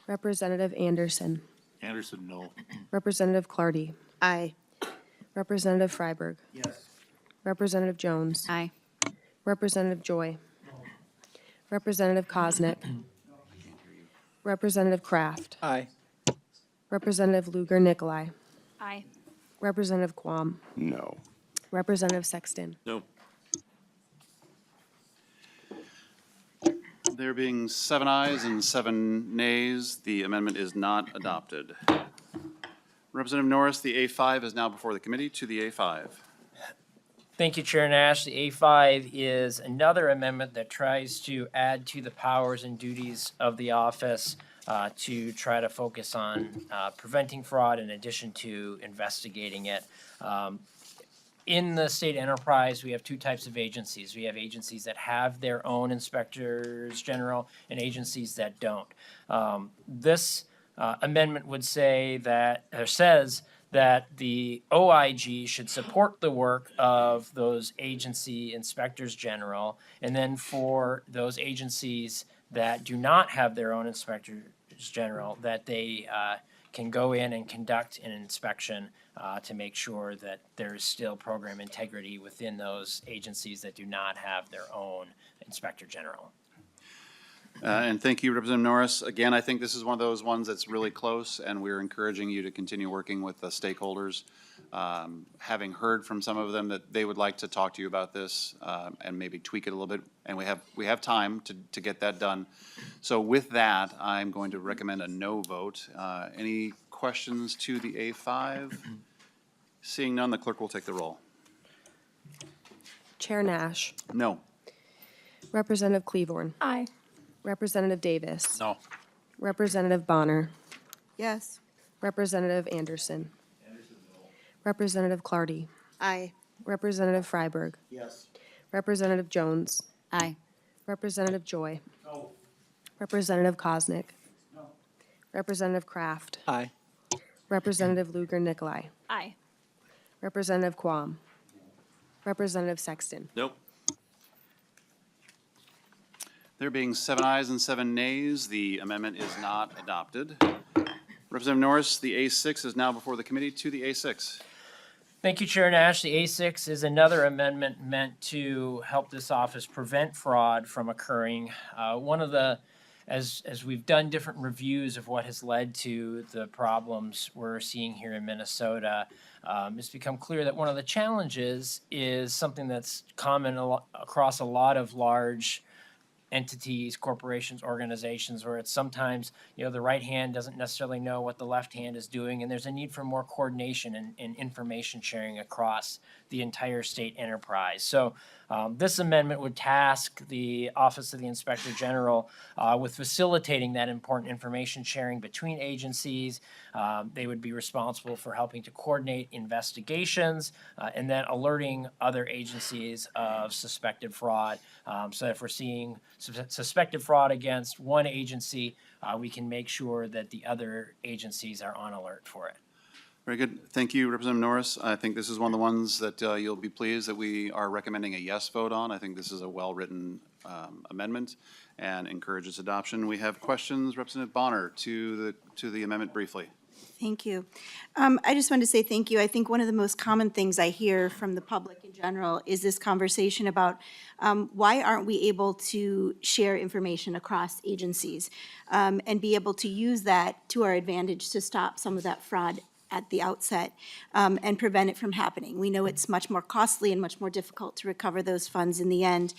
Representative Anderson. Anderson, no. Representative Clardy. Aye. Representative Freiberg. Yes. Representative Jones. Aye. Representative Joy. Representative Koznick. Representative Kraft. Aye. Representative Lugar Nicolai. Aye. Representative Quam. No. Representative Sexton. No. There being 7 ayes and 7 nays, the amendment is not adopted. Representative Norris, the A5 is now before the committee. To the A5. Thank you, Chair Nash. The A5 is another amendment that tries to add to the powers and duties of the office to try to focus on preventing fraud in addition to investigating it. In the state enterprise, we have two types of agencies. We have agencies that have their own inspectors general and agencies that don't. This amendment would say that, or says that the OIG should support the work of those agency inspectors general, and then for those agencies that do not have their own inspectors general, that they can go in and conduct an inspection to make sure that there is still program integrity within those agencies that do not have their own inspector general. And thank you, Representative Norris. Again, I think this is one of those ones that's really close, and we're encouraging you to continue working with the stakeholders. Having heard from some of them that they would like to talk to you about this and maybe tweak it a little bit, and we have time to get that done. So with that, I'm going to recommend a no vote. Any questions to the A5? Seeing none, the clerk will take the roll. Chair Nash. No. Representative Cleavorn. Aye. Representative Davis. No. Representative Bonner. Yes. Representative Anderson. Representative Clardy. Aye. Representative Freiberg. Yes. Representative Jones. Aye. Representative Joy. No. Representative Koznick. Representative Kraft. Aye. Representative Lugar Nicolai. Aye. Representative Quam. Representative Sexton. Nope. There being 7 ayes and 7 nays, the amendment is not adopted. Representative Norris, the A6 is now before the committee. To the A6. Thank you, Chair Nash. The A6 is another amendment meant to help this office prevent fraud from occurring. One of the, as we've done different reviews of what has led to the problems we're seeing here in Minnesota, it's become clear that one of the challenges is something that's common across a lot of large entities, corporations, organizations, where it's sometimes, the right hand doesn't necessarily know what the left hand is doing, and there's a need for more coordination and information sharing across the entire state enterprise. So this amendment would task the Office of the Inspector General with facilitating that important information sharing between agencies. They would be responsible for helping to coordinate investigations and then alerting other agencies of suspected fraud. So if we're seeing suspected fraud against one agency, we can make sure that the other agencies are on alert for it. Very good. Thank you, Representative Norris. I think this is one of the ones that you'll be pleased that we are recommending a yes vote on. I think this is a well-written amendment and encourages adoption. We have questions, Representative Bonner, to the amendment briefly. Thank you. I just wanted to say thank you. I think one of the most common things I hear from the public in general is this conversation about why aren't we able to share information across agencies and be able to use that to our advantage to stop some of that fraud at the outset and prevent it from happening. We know it's much more costly and much more difficult to recover those funds in the end.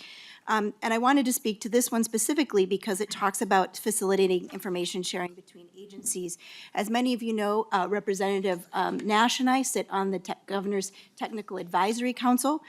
And I wanted to speak to this one specifically because it talks about facilitating information sharing between agencies. As many of you know, Representative Nash and I sit on the Governor's Technical Advisory Council.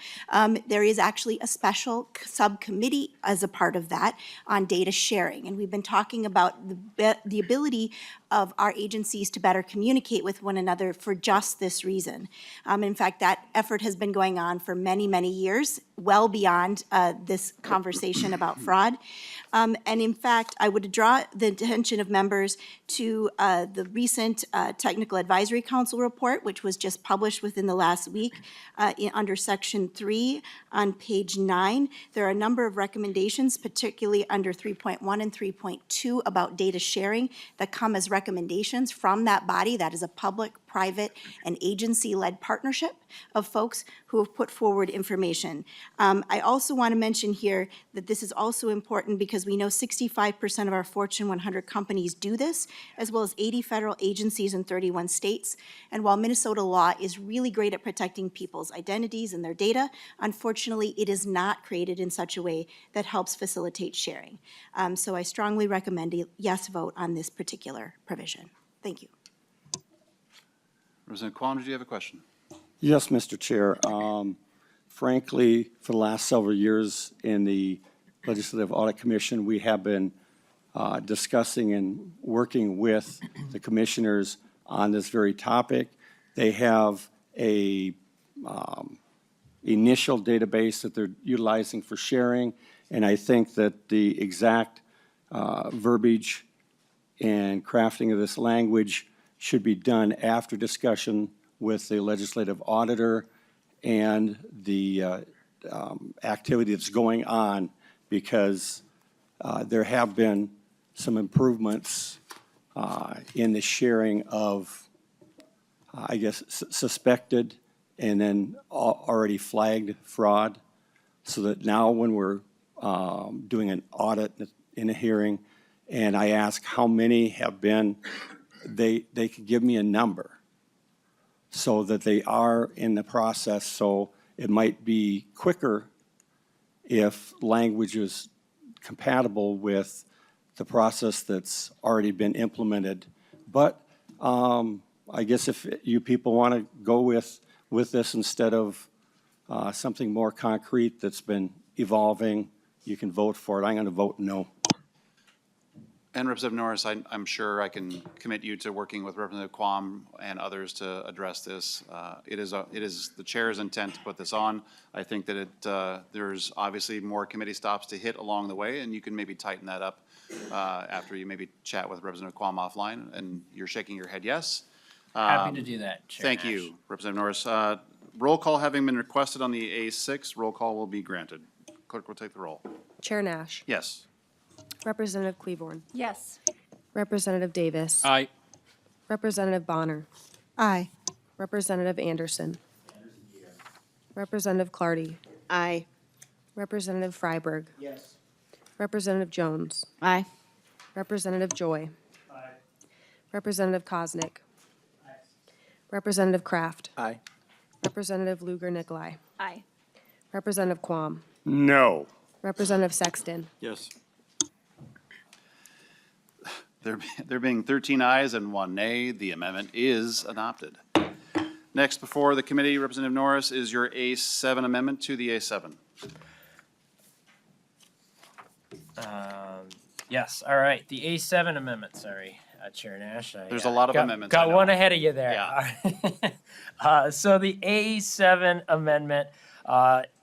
There is actually a special subcommittee as a part of that on data sharing. And we've been talking about the ability of our agencies to better communicate with one another for just this reason. In fact, that effort has been going on for many, many years, well beyond this conversation about fraud. And in fact, I would draw the attention of members to the recent Technical Advisory Council report, which was just published within the last week under Section 3 on page 9. There are a number of recommendations, particularly under 3.1 and 3.2 about data sharing that come as recommendations from that body. That is a public, private, and agency-led partnership of folks who have put forward information. I also want to mention here that this is also important because we know 65% of our Fortune 100 companies do this, as well as 80 federal agencies in 31 states. And while Minnesota law is really great at protecting people's identities and their data, unfortunately, it is not created in such a way that helps facilitate sharing. So I strongly recommend a yes vote on this particular provision. Thank you. Representative Quam, did you have a question? Yes, Mr. Chair. Frankly, for the last several years in the Legislative Audit Commission, we have been discussing and working with the commissioners on this very topic. They have a initial database that they're utilizing for sharing, and I think that the exact verbiage and crafting of this language should be done after discussion with the legislative auditor and the activity that's going on, because there have been some improvements in the sharing of, I guess, suspected and then already flagged fraud, so that now when we're doing an audit in a hearing and I ask how many have been, they could give me a number so that they are in the process. So it might be quicker if language is compatible with the process that's already been implemented. But I guess if you people want to go with this instead of something more concrete that's been evolving, you can vote for it. I'm going to vote no. And Representative Norris, I'm sure I can commit you to working with Representative Quam and others to address this. It is the chair's intent to put this on. I think that there's obviously more committee stops to hit along the way, and you can maybe tighten that up after you maybe chat with Representative Quam offline. And you're shaking your head yes. Happy to do that, Chair Thank Nash. you, Representative Norris. Roll call having been requested on the A6, roll call will be granted. Clerk will take the roll. Chair Nash. Yes. Representative Cleaborn. Yes. Representative Davis. Aye. Representative Bonner. Aye. Representative Anderson. Representative Clardy. Aye. Representative Freiberg. Yes. Representative Jones. Aye. Representative Joy. Aye. Representative Kosnick. Aye. Representative Kraft. Aye. Representative Lugar Nicolai. Aye. Representative Quam. No. Representative Sexton. Yes. There being 13 ayes and 1 nay, the amendment is adopted. Next before the committee, Representative Norris, is your A7 amendment to the A7. Yes, all right, the A7 amendment, sorry, Chair Nash. There's a lot of amendments, I Got know. one ahead of you there. Yeah. So the A7 amendment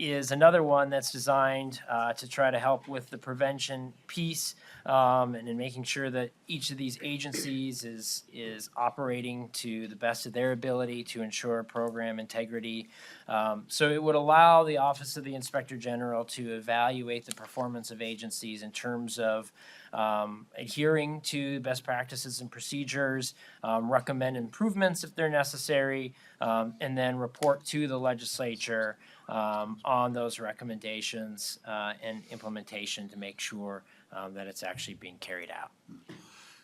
is another one that's designed to try to help with the prevention piece and in making sure that each of these agencies is operating to the best of their ability to ensure program integrity. So it would allow the Office of the Inspector General to evaluate the performance of agencies in terms of adhering to best practices and procedures, recommend improvements if they're necessary, and then report to the legislature on those recommendations and implementation to make sure that it's actually being carried out.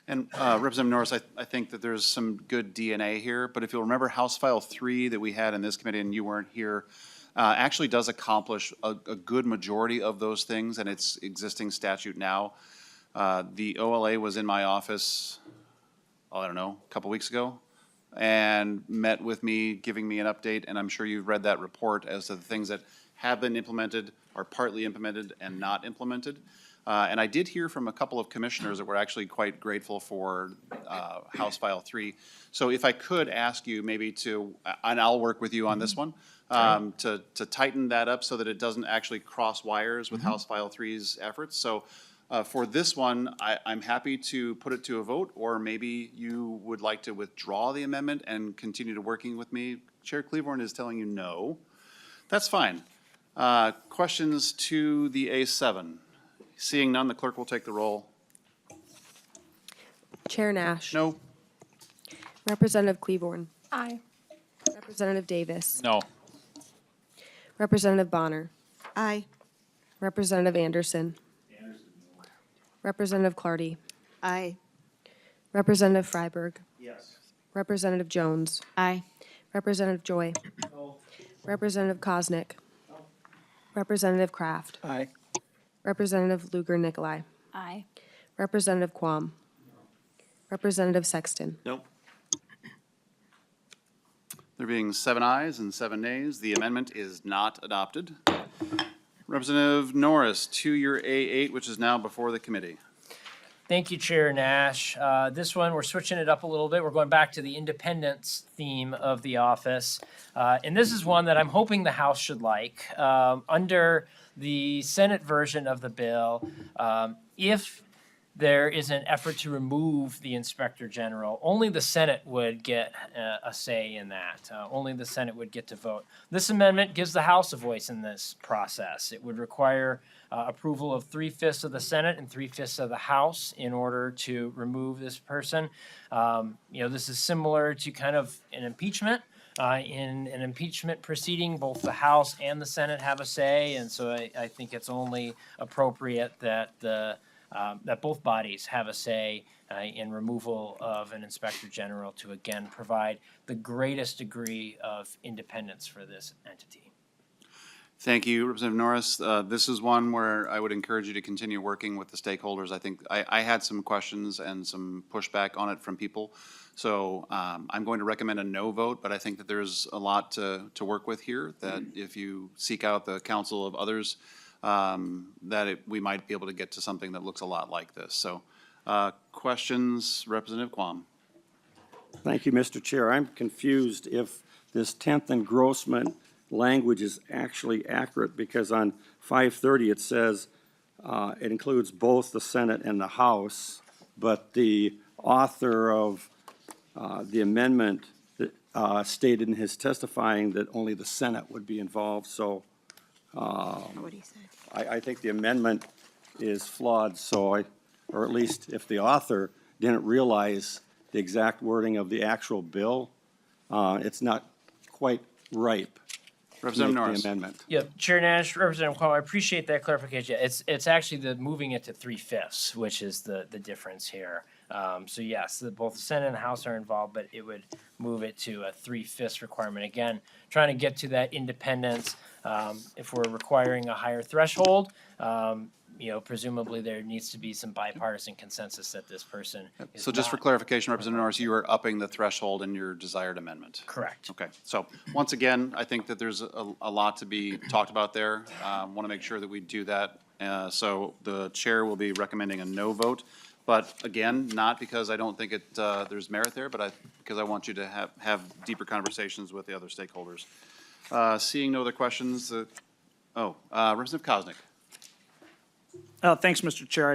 And Representative Norris, I think that there's some good DNA here, but if you'll remember House File 3 that we had in this committee and you weren't here, actually does accomplish a good majority of those things and its existing statute now. The OLA was in my office, I don't know, a couple weeks ago, and met with me, giving me an update, and I'm sure you've read that report as to the things that have been implemented, are partly implemented, and not implemented. And I did hear from a couple of commissioners that were actually quite grateful for House File 3. So if I could ask you maybe to, and I'll work with you on this one, to tighten that up so that it doesn't actually cross wires with House File 3's efforts. So for this one, I'm happy to put it to a vote, or maybe you would like to withdraw the amendment and continue to working with me. Chair Cleavorn is telling you no. That's fine. Questions to the A7? Seeing none, the clerk will take the roll. Chair Nash. No. Representative Cleavorn. Aye. Representative Davis. No. Representative Bonner. Aye. Representative Anderson. Representative Clardy. Aye. Representative Freiberg. Yes. Representative Jones. Aye. Representative Joy. Representative Koznick. Representative Kraft. Aye. Representative Lugar Nicolai. Aye. Representative Quam. Representative Sexton. Nope. There being 7 ayes and 7 nays, the amendment is not adopted. Representative Norris, to your A8, which is now before the committee. Thank you, Chair Nash. This one, we're switching it up a little bit. We're going back to the independence theme of the office. And this is one that I'm hoping the House should like. Under the Senate version of the bill, if there is an effort to remove the Inspector General, only the Senate would get a say in that. Only the Senate would get to vote. This amendment gives the House a voice in this process. It would require approval of 3/5 of the Senate and 3/5 of the House in order to remove this person. This is similar to kind of an impeachment. In an impeachment proceeding, both the House and the Senate have a say, and so I think it's only appropriate that that both bodies have a say in removal of an Inspector General to again provide the greatest degree of independence for this entity. Thank you, Representative Norris. This is one where I would encourage you to continue working with the stakeholders. I think I had some questions and some pushback on it from people. So I'm going to recommend a no vote, but I think that there's a lot to work with here, that if you seek out the counsel of others, we might be able to get to something that looks a lot like this. So questions, Representative Quam? Thank you, Mr. Chair. I'm confused if this 10th engrossment language is actually accurate, because on 530 it says it includes both the Senate and the House, but the author of the amendment stated in his testifying that only the Senate would be involved. So What he said. I think the amendment is flawed, or at least if the author didn't realize the exact wording of the actual bill, it's not quite ripe to Representative make the Norris? amendment. Yeah, Chair Nash, Representative Quam, I appreciate that clarification. It's actually the moving it to 3/5, which is the difference here. So yes, both the Senate and the House are involved, but it would move it to a 3/5 requirement. Again, trying to get to that independence. If we're requiring a higher threshold, presumably there needs to be some bipartisan consensus that this person is So just for not- clarification, Representative Norris, you are upping the threshold in your desired amendment. Correct. Okay, so once again, I think that there's a lot to be talked about there. Want to make sure that we do that. So the chair will be recommending a no vote. But again, not because I don't think there's merit there, but because I want you to have deeper conversations with the other stakeholders. Seeing no other questions, Representative Koznick. Thanks, Mr. Chair. I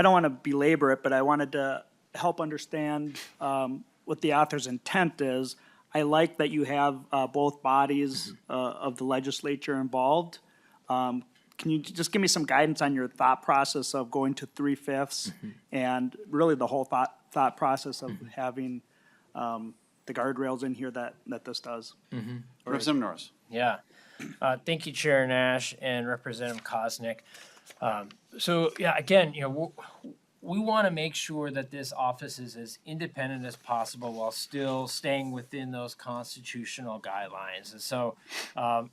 don't want to belabor it, but I wanted to help understand what the author's intent is. I like that you have both bodies of the legislature involved. Can you just give me some guidance on your thought process of going to 3/5 and really the whole thought process of having the guardrails in here that this does? Representative Norris. Yeah. Thank you, Chair Nash and Representative Koznick. Again, we want to make sure that this office is as independent as possible while still staying within those constitutional guidelines. And so,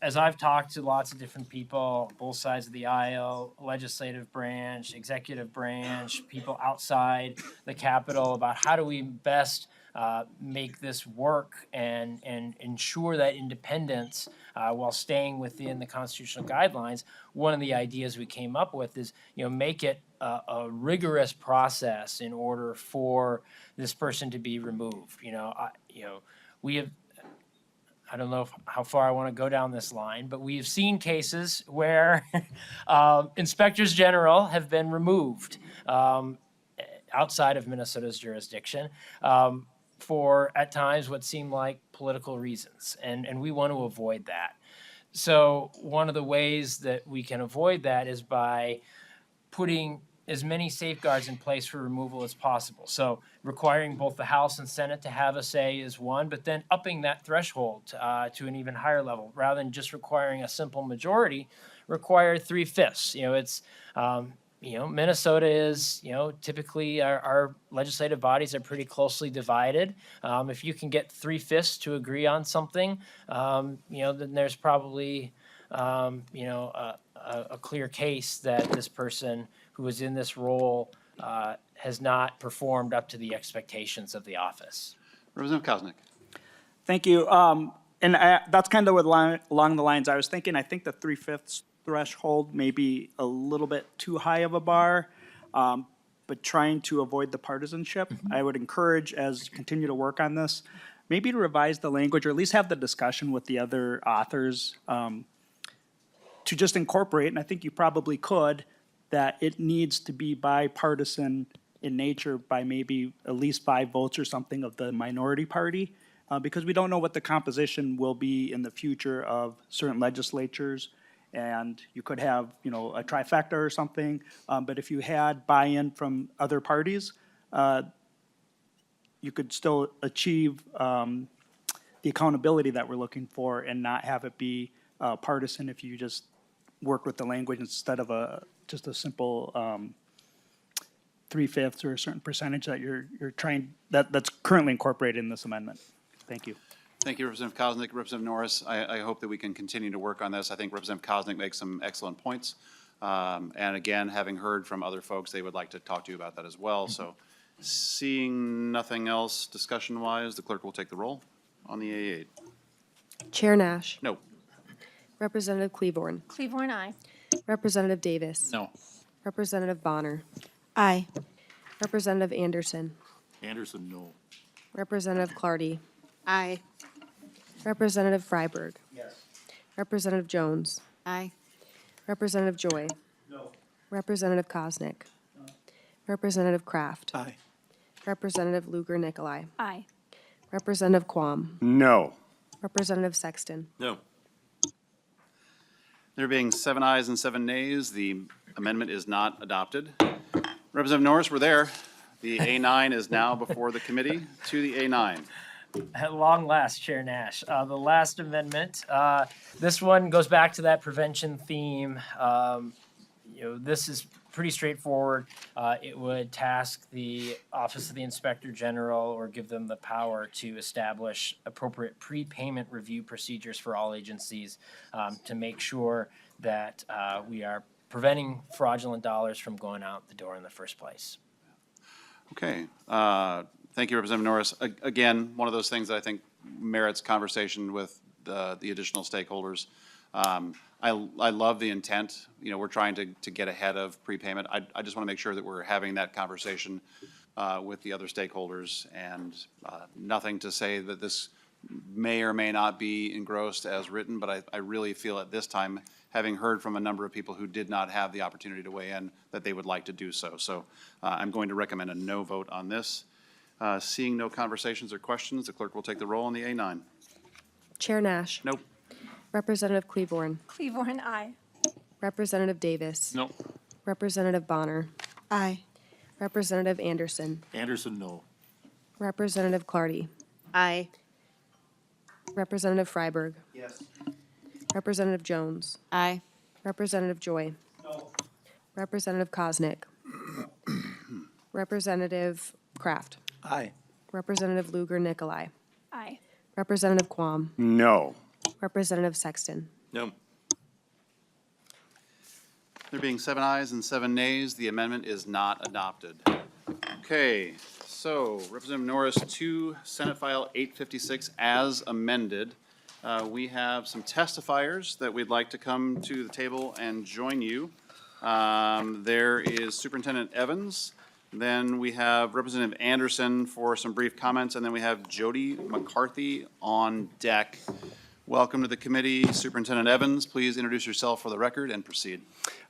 as I've talked to lots of different people, both sides of the aisle, legislative branch, executive branch, people outside the Capitol, about how do we best make this work and ensure that independence while staying within the constitutional guidelines. One of the ideas we came up with is, make it a rigorous process in order for this person to be removed. We have, I don't know how far I want to go down this line, but we have seen cases where inspectors general have been removed outside of Minnesota's jurisdiction for, at times, what seem like political reasons, and we want to avoid that. So one of the ways that we can avoid that is by putting as many safeguards in place for removal as possible. So requiring both the House and Senate to have a say is one, but then upping that threshold to an even higher level, rather than just requiring a simple majority, require 3/5. It's Minnesota is, typically our legislative bodies are pretty closely divided. If you can get 3/5 to agree on something, then there's probably, a clear case that this person who is in this role has not performed up to the expectations of the office. Representative Koznick. Thank you. That's kind of along the lines I was thinking. I think the 3/5 threshold may be a little bit too high of a bar, but trying to avoid the partisanship, I would encourage, as you continue to work on this, maybe to revise the language or at least have the discussion with the other authors to just incorporate, and I think you probably could, that it needs to be bipartisan in nature by maybe at least 5 votes or something of the minority party, because we don't know what the composition will be in the future of certain legislatures. And you could have, a trifecta or something, but if you had buy-in from other parties, you could still achieve the accountability that we're looking for and not have it be partisan if you just work with the language instead of just a simple 3/5 or a certain percentage that you're trying, that's currently incorporated in this amendment. Thank you. Thank you, Representative Koznick. Representative Norris, I hope that we can continue to work on this. I think Representative Koznick makes some excellent points. And again, having heard from other folks, they would like to talk to you about that as well. So seeing nothing else discussion-wise, the clerk will take the roll on the A8. Chair Nash. No. Representative Cleaborn. Cleaborn, aye. Representative Davis. No. Representative Bonner. Aye. Representative Anderson. Anderson, no. Representative Clardy. Aye. Representative Freiberg. Yes. Representative Jones. Aye. Representative Joy. No. Representative Koznick. No. Representative Kraft. Aye. Representative Lugar Nicolai. Aye. Representative Quam. No. Representative Sexton. No. There being 7 ayes and 7 nays, the amendment is not adopted. Representative Norris, we're there. The A9 is now before the committee. To the A9. At long last, Chair Nash. The last amendment, this one goes back to that prevention theme. This is pretty straightforward. It would task the Office of the Inspector General or give them the power to establish appropriate prepayment review procedures for all agencies to make sure that we are preventing fraudulent dollars from going out the door in the first place. Okay. Thank you, Representative Norris. Again, one of those things that I think merits conversation with the additional stakeholders. I love the intent. You know, we're trying to get ahead of prepayment. I just want to make sure that we're having that conversation with the other stakeholders, and nothing to say that this may or may not be engrossed as written, but I really feel at this time, having heard from a number of people who did not have the opportunity to weigh in, that they would like to do so. So I'm going to recommend a no vote on this. Seeing no conversations or questions, the clerk will take the roll on the A9. Chair Nash. Nope. Representative Cleaborn. Cleaborn, aye. Representative Davis. No. Representative Bonner. Aye. Representative Anderson. Anderson, no. Representative Clardy. Aye. Representative Freiberg. Yes. Representative Jones. Aye. Representative Joy. Representative Koznick. Representative Kraft. Aye. Representative Lugar Nicolai. Aye. Representative Quam. No. Representative Sexton. No. There being 7 ayes and 7 nays, the amendment is not adopted. Okay, so Representative Norris, to Senate File 856 as amended. We have some testifiers that we'd like to come to the table and join you. There is Superintendent Evans. Then we have Representative Anderson for some brief comments, and then we have Jody McCarthy on deck. Welcome to the committee. Superintendent Evans, please introduce yourself for the record and proceed.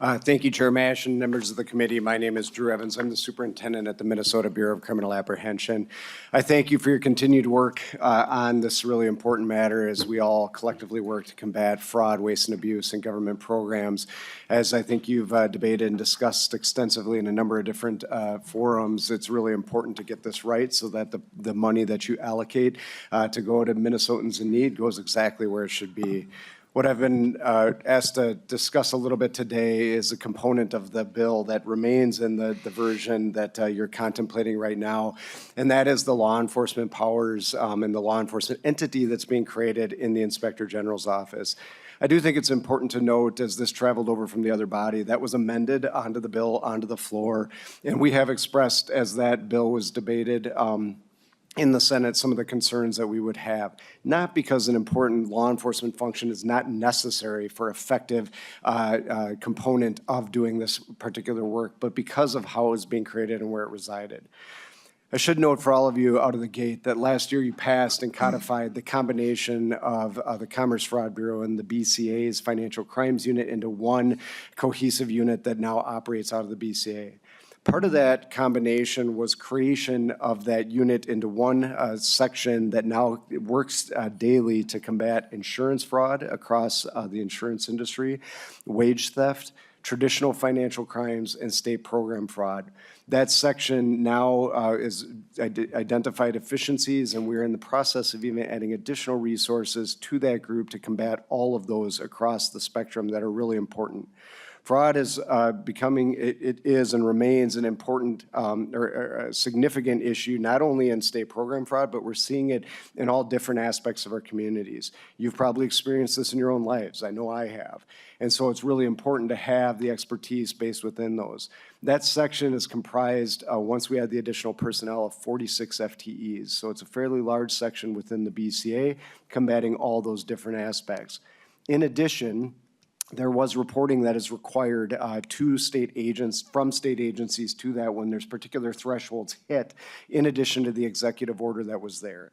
Thank you, Chair Mash and members of the committee. My name is Drew Evans. I'm the superintendent at the Minnesota Bureau of Criminal Apprehension. I thank you for your continued work on this really important matter as we all collectively work to combat fraud, waste, and abuse in government programs. As I think you've debated and discussed extensively in a number of different forums, it's really important to get this right so that the money that you allocate to go to Minnesotans in need goes exactly where it should be. What I've been asked to discuss a little bit today is a component of the bill that remains in the version that you're contemplating right now, and that is the law enforcement powers and the law enforcement entity that's being created in the Inspector General's office. I do think it's important to note, as this traveled over from the other body, that was amended onto the bill, onto the floor, and we have expressed, as that bill was debated, in the Senate, some of the concerns that we would have, not because an important law enforcement function is not necessary for effective component of doing this particular work, but because of how it was being created and where it resided. I should note for all of you out of the gate that last year you passed and codified the combination of the Commerce Fraud Bureau and the BCA's Financial Crimes Unit into one cohesive unit that now operates out of the BCA. Part of that combination was creation of that unit into one section that now works daily to combat insurance fraud across the insurance industry, wage theft, traditional financial crimes, and state program fraud. That section now is identified efficiencies, and we're in the process of even adding additional resources to that group to combat all of those across the spectrum that are really important. Fraud is becoming, it is and remains an important or a significant issue, not only in state program fraud, but we're seeing it in all different aspects of our communities. You've probably experienced this in your own lives. I know I have. And so it's really important to have the expertise based within those. That section is comprised, once we add the additional personnel, of 46 FTEs. So it's a fairly large section within the BCA combating all those different aspects. In addition, there was reporting that is required to state agents, from state agencies to that when there's particular thresholds hit, in addition to the executive order that was there.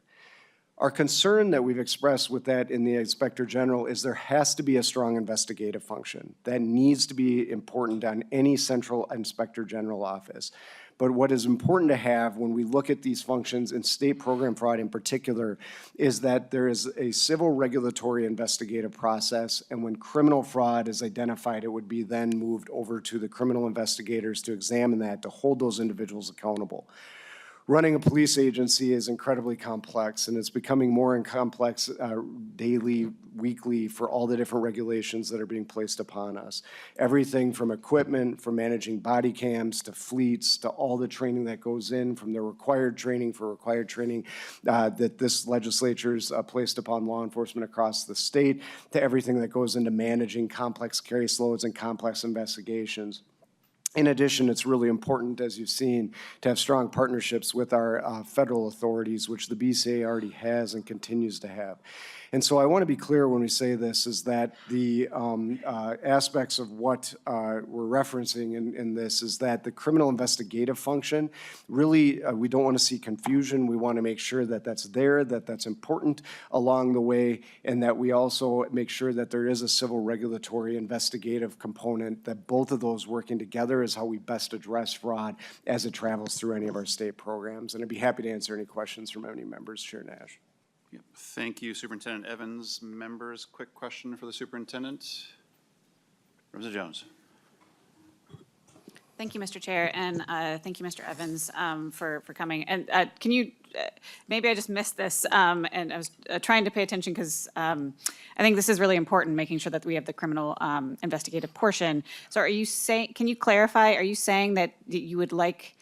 Our concern that we've expressed with that in the Inspector General is there has to be a strong investigative function. That needs to be important on any central Inspector General office. But what is important to have when we look at these functions in state program fraud in particular is that there is a civil regulatory investigative process, and when criminal fraud is identified, it would be then moved over to the criminal investigators to examine that, to hold those individuals accountable. running a police agency is incredibly complex, and it's becoming more complex daily, weekly, for all the different regulations that are being placed upon us. Everything from equipment, from managing body cams, to fleets, to all the training that goes in, from the required training that this legislature's placed upon law enforcement across the state, to everything that goes into managing complex case loads and complex investigations. In addition, it's really important, as you've seen, to have strong partnerships with our federal authorities, which the BCA already has and continues to have. And so I want to be clear when we say this, is that the aspects of what we're referencing in this is that the criminal investigative function, really, we don't want to see confusion. We want to make sure that that's there, that that's important along the way, and that we also make sure that there is a civil regulatory investigative component, that both of those working together is how we best address fraud as it travels through any of our state programs. And I'd be happy to answer any questions from any members. Chair Nash. Yep. Thank you, Superintendent Evans. Members, quick question for the superintendent. Representative Jones. Thank you, Mr. Chair, and thank you, Mr. Evans, for coming. And can you, maybe I just missed this, and I was trying to pay attention because I think this is really important, making sure that we have the criminal investigative portion. So are you saying, can you clarify, are you saying that you would like,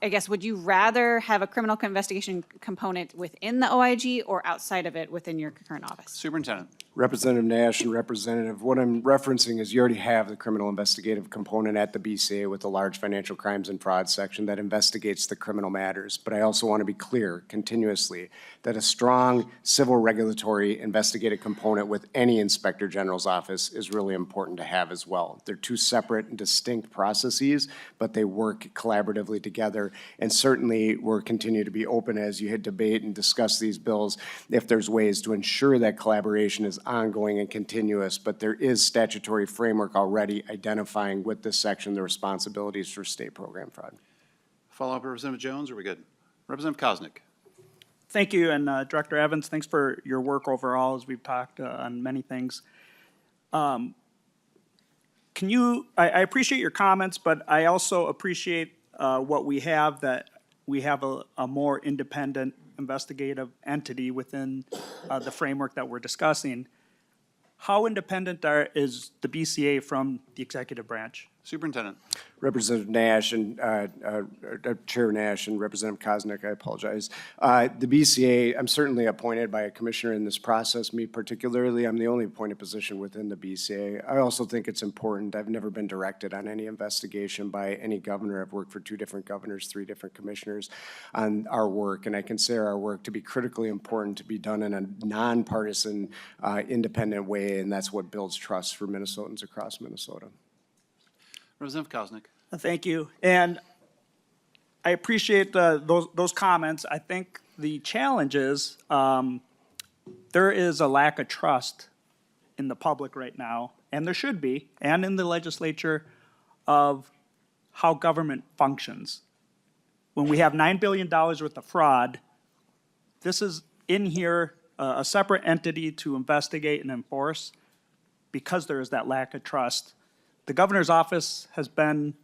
I guess, would you rather have a criminal investigation component within the OIG or outside of it within your current office? Superintendent. Representative Nash and Representative, what I'm referencing is you already have the criminal investigative component at the BCA with the large financial crimes and fraud section that investigates the criminal matters. But I also want to be clear continuously that a strong civil regulatory investigative component with any inspector general's office is really important to have as well. They're two separate and distinct processes, but they work collaboratively together. And certainly we're continue to be open as you debate and discuss these bills if there's ways to ensure that collaboration is ongoing and continuous, but there is statutory framework already identifying with this section the responsibilities for state program fraud. Follow-up, Representative Jones, or are we good? Representative Koznick. Thank you, and Director Evans, thanks for your work overall as we've talked on many things. I appreciate your comments, but I also appreciate what we have, that we have a more independent investigative entity within the framework that we're discussing. How independent is the BCA from the executive branch? Superintendent. Representative Nash and Chair Nash and Representative Koznick, I apologize. The BCA, I'm certainly appointed by a commissioner in this process. Me particularly, I'm the only appointed position within the BCA. I also think it's important. I've never been directed on any investigation by any governor. I've worked for 2 different governors, 3 different commissioners on our work, and I consider our work to be critically important to be done in a nonpartisan, independent way, and that's what builds trust for Minnesotans across Minnesota. Representative Koznick. Thank you. And I appreciate those comments. I think the challenge is there is a lack of trust in the public right now, and there should be, and in the legislature, of how government functions. When we have $9 billion worth of fraud, this is in here a separate entity to investigate and enforce because there is that lack of trust. The governor's office has been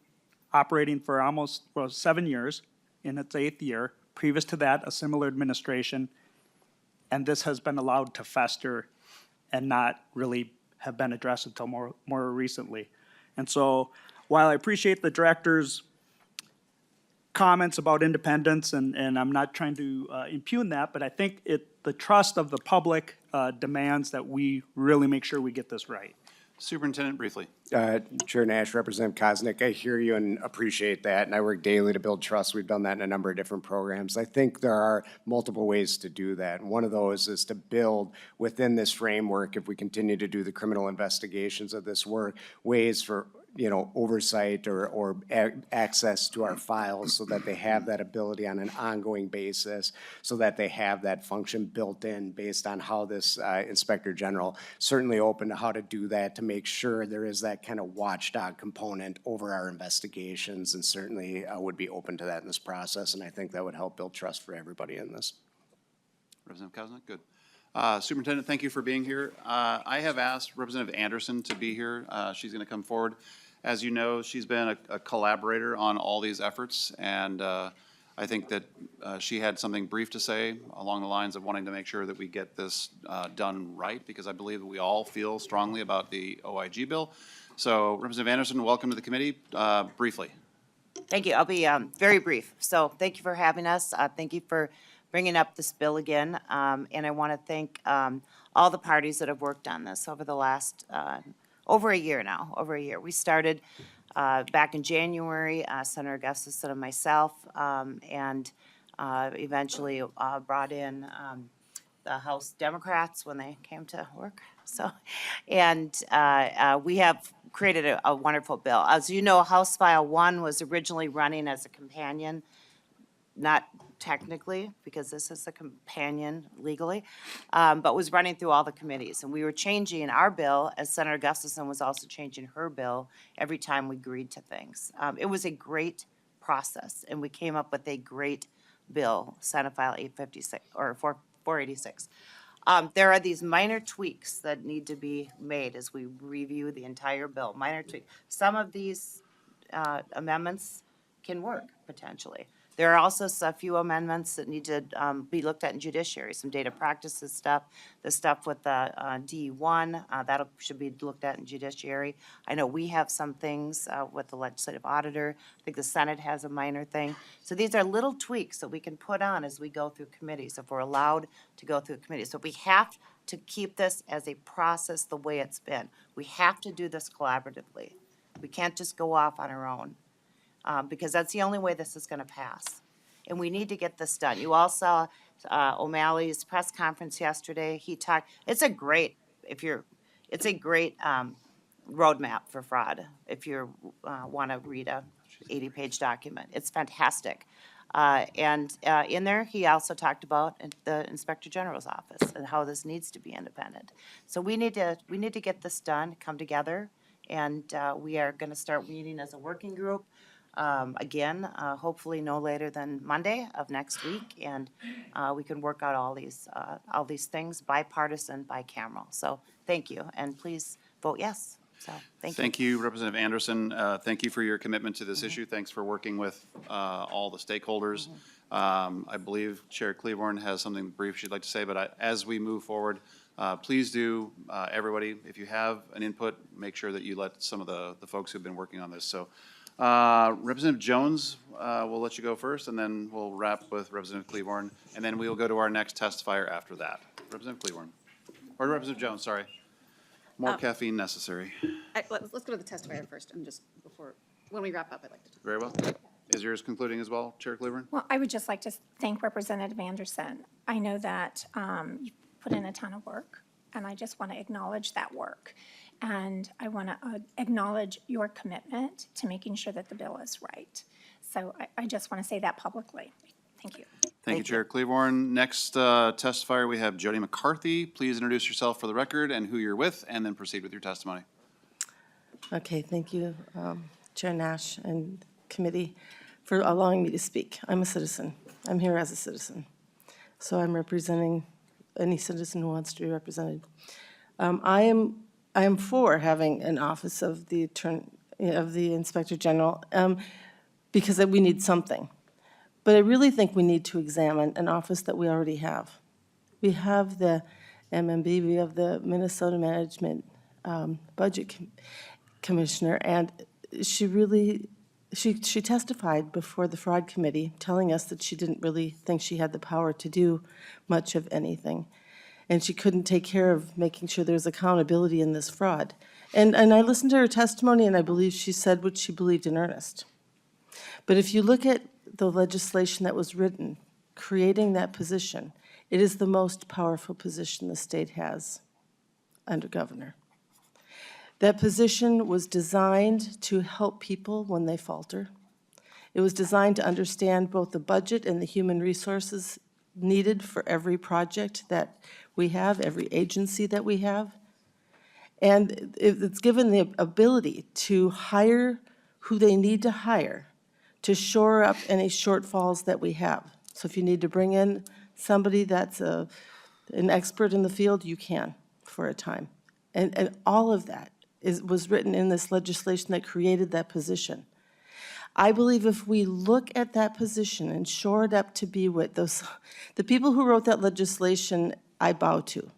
operating for almost 7 years, in its 8th year. Previous to that, a similar administration, and this has been allowed to fester and not really have been addressed until more recently. And so, while I appreciate the director's comments about independence, and I'm not trying to impugn that, but I think the trust of the public demands that we really make sure we get this right. Superintendent, briefly. Chair Nash, Representative Koznick, I hear you and appreciate that, and I work daily to build trust. We've done that in a number of different programs. I think there are multiple ways to do that, and one of those is to build within this framework, if we continue to do the criminal investigations of this work, ways for oversight or access to our files so that they have that ability on an ongoing basis, so that they have that function built in based on how this Inspector General certainly open to how to do that to make sure there is that kind of watchdog component over our investigations, and certainly would be open to that in this process, and I think that would help build trust for everybody in this. Representative Koznick, good. Superintendent, thank you for being here. I have asked Representative Anderson to be here. She's going to come forward. As you know, she's been a collaborator on all these efforts, and I think that she had something brief to say along the lines of wanting to make sure that we get this done right, because I believe that we all feel strongly about the OIG bill. So Representative Anderson, welcome to the committee. Briefly. Thank you. I'll be very brief. So thank you for having us. Thank you for bringing up this bill again. And I want to thank all the parties that have worked on this over the last, over a year now, over a year. We started back in January, Senator Gustafson and myself, and eventually brought in the House Democrats when they came to work. So, and we have created a wonderful bill. As you know, House File 1 was originally running as a companion, not technically, because this is a companion legally, but was running through all the committees. And we were changing our bill, as Senator Gustafson was also changing her bill every time we agreed to things. It was a great process, and we came up with a great bill, Senate File 856, or 486. There are these minor tweaks that need to be made as we review the entire bill, minor tweaks. Some of these amendments can work, potentially. There are also a few amendments that need to be looked at in judiciary, some data practices stuff, the stuff with the D1, that should be looked at in judiciary. I know we have some things with the legislative auditor. I think the Senate has a minor thing. So these are little tweaks that we can put on as we go through committees, if we're allowed to go through committees. So we have to keep this as a process the way it's been. We have to do this collaboratively. We can't just go off on our own. Because that's the only way this is going to pass. And we need to get this done. You all saw O'Malley's press conference yesterday. He talked, it's a great roadmap for fraud if you want to read a 80-page document. It's fantastic. And in there, he also talked about the Inspector General's office and how this needs to be independent. So we need to get this done, come together, and we are going to start meeting as a working group. Again, hopefully no later than Monday of next week, and we can work out all these things, bipartisan, bicameral. So thank you, and please vote yes. So thank you. Thank you, Representative Anderson. Thank you for your commitment to this issue. Thanks for working with all the stakeholders. I believe Chair Cleaborn has something brief she'd like to say, but as we move forward, please do, everybody, if you have an input, make sure that you let some of the folks who've been working on this. So. Representative Jones, we'll let you go first, and then we'll wrap with Representative Cleaborn, and then we'll go to our next testifier after that. Representative Cleaborn, or Representative Jones, sorry. More caffeine necessary. Let's go to the testifier first, and just before, when we wrap up, I'd like to. Very well. Is yours concluding as well, Chair Cleaborn? Well, I would just like to thank Representative Anderson. I know that you put in a ton of work, and I just want to acknowledge that work. And I want to acknowledge your commitment to making sure that the bill is right. So I just want to say that publicly. Thank you. Thank you, Chair Cleaborn. Next testifier, we have Jody McCarthy. Please introduce yourself for the record and who you're with, and then proceed with your testimony. Okay, thank you, Chair Nash and committee, for allowing me to speak. I'm a citizen. I'm here as a citizen. So I'm representing any citizen who wants to be represented. I am for having an office of the Inspector General because we need something. But I really think we need to examine an office that we already have. We have the MMB, we have the Minnesota Management Budget Commissioner, and she testified before the Fraud Committee, telling us that she didn't really think she had the power to do much of anything. And she couldn't take care of making sure there was accountability in this fraud. And I listened to her testimony, and I believe she said what she believed in earnest. But if you look at the legislation that was written, creating that position, it is the most powerful position the state has under governor. That position was designed to help people when they falter. It was designed to understand both the budget and the human resources needed for every project that we have, every agency that we have. And it's given the ability to hire who they need to hire to shore up any shortfalls that we have. So if you need to bring in somebody that's an expert in the field, you can for a time. And all of that was written in this legislation that created that position. I believe if we look at that position and shore it up to be what the people who wrote that legislation, I bow to.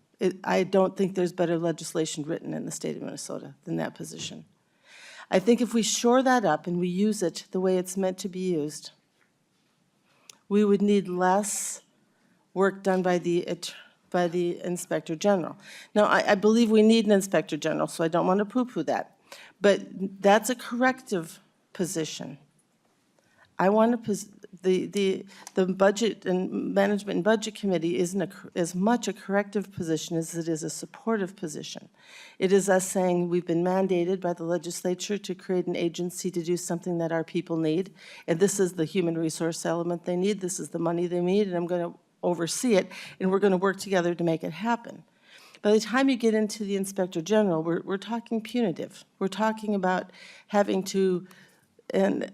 I don't think there's better legislation written in the state of Minnesota than that position. I think if we shore that up and we use it the way it's meant to be used, we would need less work done by the Inspector General. Now, I believe we need an Inspector General, so I don't want to poo-poo that. But that's a corrective position. I want to, the Budget and Management and Budget Committee isn't as much a corrective position as it is a supportive position. It is us saying we've been mandated by the legislature to create an agency to do something that our people need, and this is the human resource element they need, this is the money they need, and I'm going to oversee it, and we're going to work together to make it happen. By the time you get into the Inspector General, we're talking punitive. We're talking about having to, and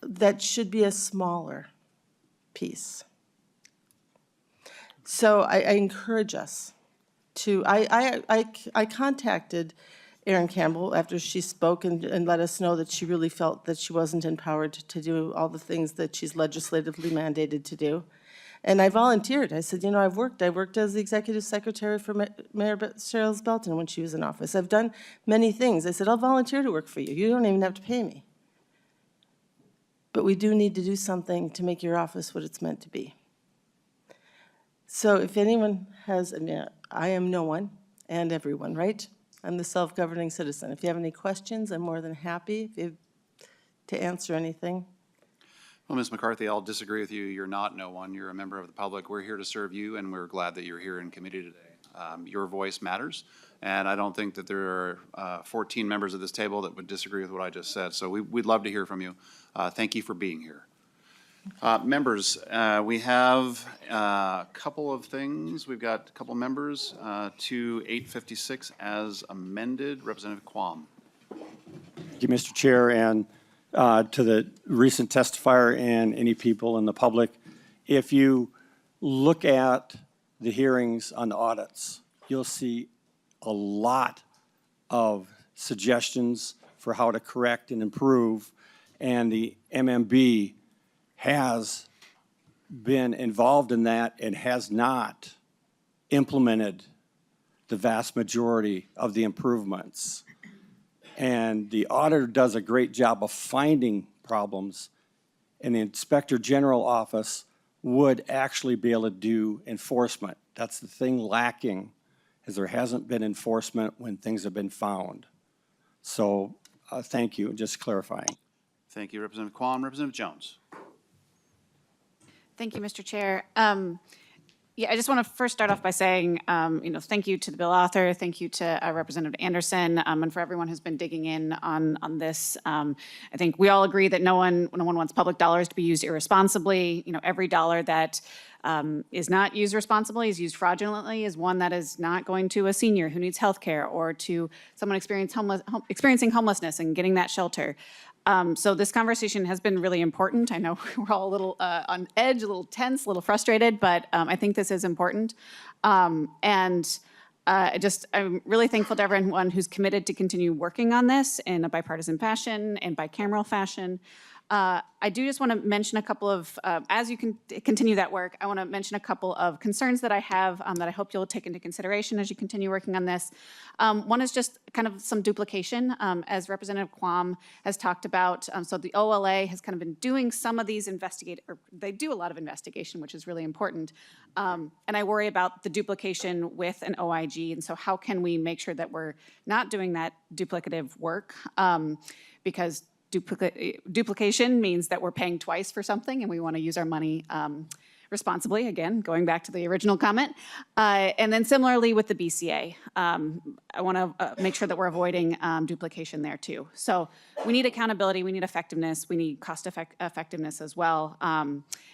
that should be a smaller piece. So I encourage us to, I contacted Erin Campbell after she spoke and let us know that she really felt that she wasn't empowered to do all the things that she's legislatively mandated to do. And I volunteered. I said, you know, I worked as the executive secretary for Mayor Cheryl Belton when she was in office. I've done many things. I said, I'll volunteer to work for you. You don't even have to pay me. But we do need to do something to make your office what it's meant to be. So if anyone has, I mean, I am no one and everyone, right? I'm the self-governing citizen. If you have any questions, I'm more than happy to answer anything. Well, Ms. McCarthy, I'll disagree with you. You're not no one. You're a member of the public. We're here to serve you, and we're glad that you're here in committee today. Your voice matters, and I don't think that there are 14 members of this table that would disagree with what I just said. So we'd love to hear from you. Thank you for being here. Members, we have a couple of things. We've got a couple members to 856 as amended. Representative Quam. Thank you, Mr. Chair, and to the recent testifier and any people in the public. If you look at the hearings on the audits, you'll see a lot of suggestions for how to correct and improve, and the MMB has been involved in that and has not implemented the vast majority of the improvements. And the auditor does a great job of finding problems, and the Inspector General office would actually be able to do enforcement. That's the thing lacking, is there hasn't been enforcement when things have been found. So thank you, just clarifying. Thank you, Representative Quam. Representative Jones. Thank you, Mr. Chair. Yeah, I just want to first start off by saying, thank you to the bill author, thank you to Representative Anderson, and for everyone who's been digging in on this. I think we all agree that no one wants public dollars to be used irresponsibly. Every dollar that is not used responsibly, is used fraudulently, is one that is not going to a senior who needs health care or to someone experiencing homelessness and getting that shelter. So this conversation has been really important. I know we're all a little on edge, a little tense, a little frustrated, but I think this is important. I'm really thankful to everyone who's committed to continue working on this in a bipartisan fashion and bicameral fashion. I do just want to mention a couple of, as you can continue that work, I want to mention a couple of concerns that I have that I hope you'll take into consideration as you continue working on this. One is just kind of some duplication, as Representative Quam has talked about. So the OLA has kind of been doing some of these they do a lot of investigation, which is really important. And I worry about the duplication with an OIG. And so how can we make sure that we're not doing that duplicative work? Because duplication means that we're paying twice for something, and we want to use our money responsibly, again, going back to the original comment. And then similarly with the BCA, I want to make sure that we're avoiding duplication there too. So we need accountability, we need effectiveness, we need cost effectiveness as well.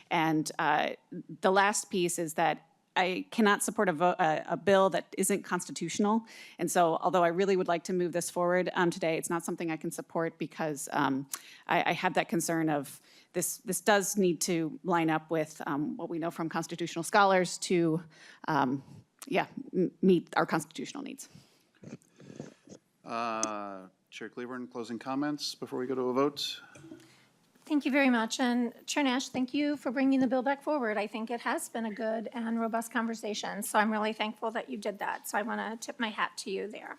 And the last piece is that I cannot support a bill that isn't constitutional. And so although I really would like to move this forward today, it's not something I can support because I have that concern of this does need to line up with what we know from constitutional scholars to, meet our constitutional needs. Chair Cleburne, closing comments before we go to a vote? Thank you very much. And Chair Nash, thank you for bringing the bill back forward. I think it has been a good and robust conversation. So I'm really thankful that you did that. So I want to tip my hat to you there.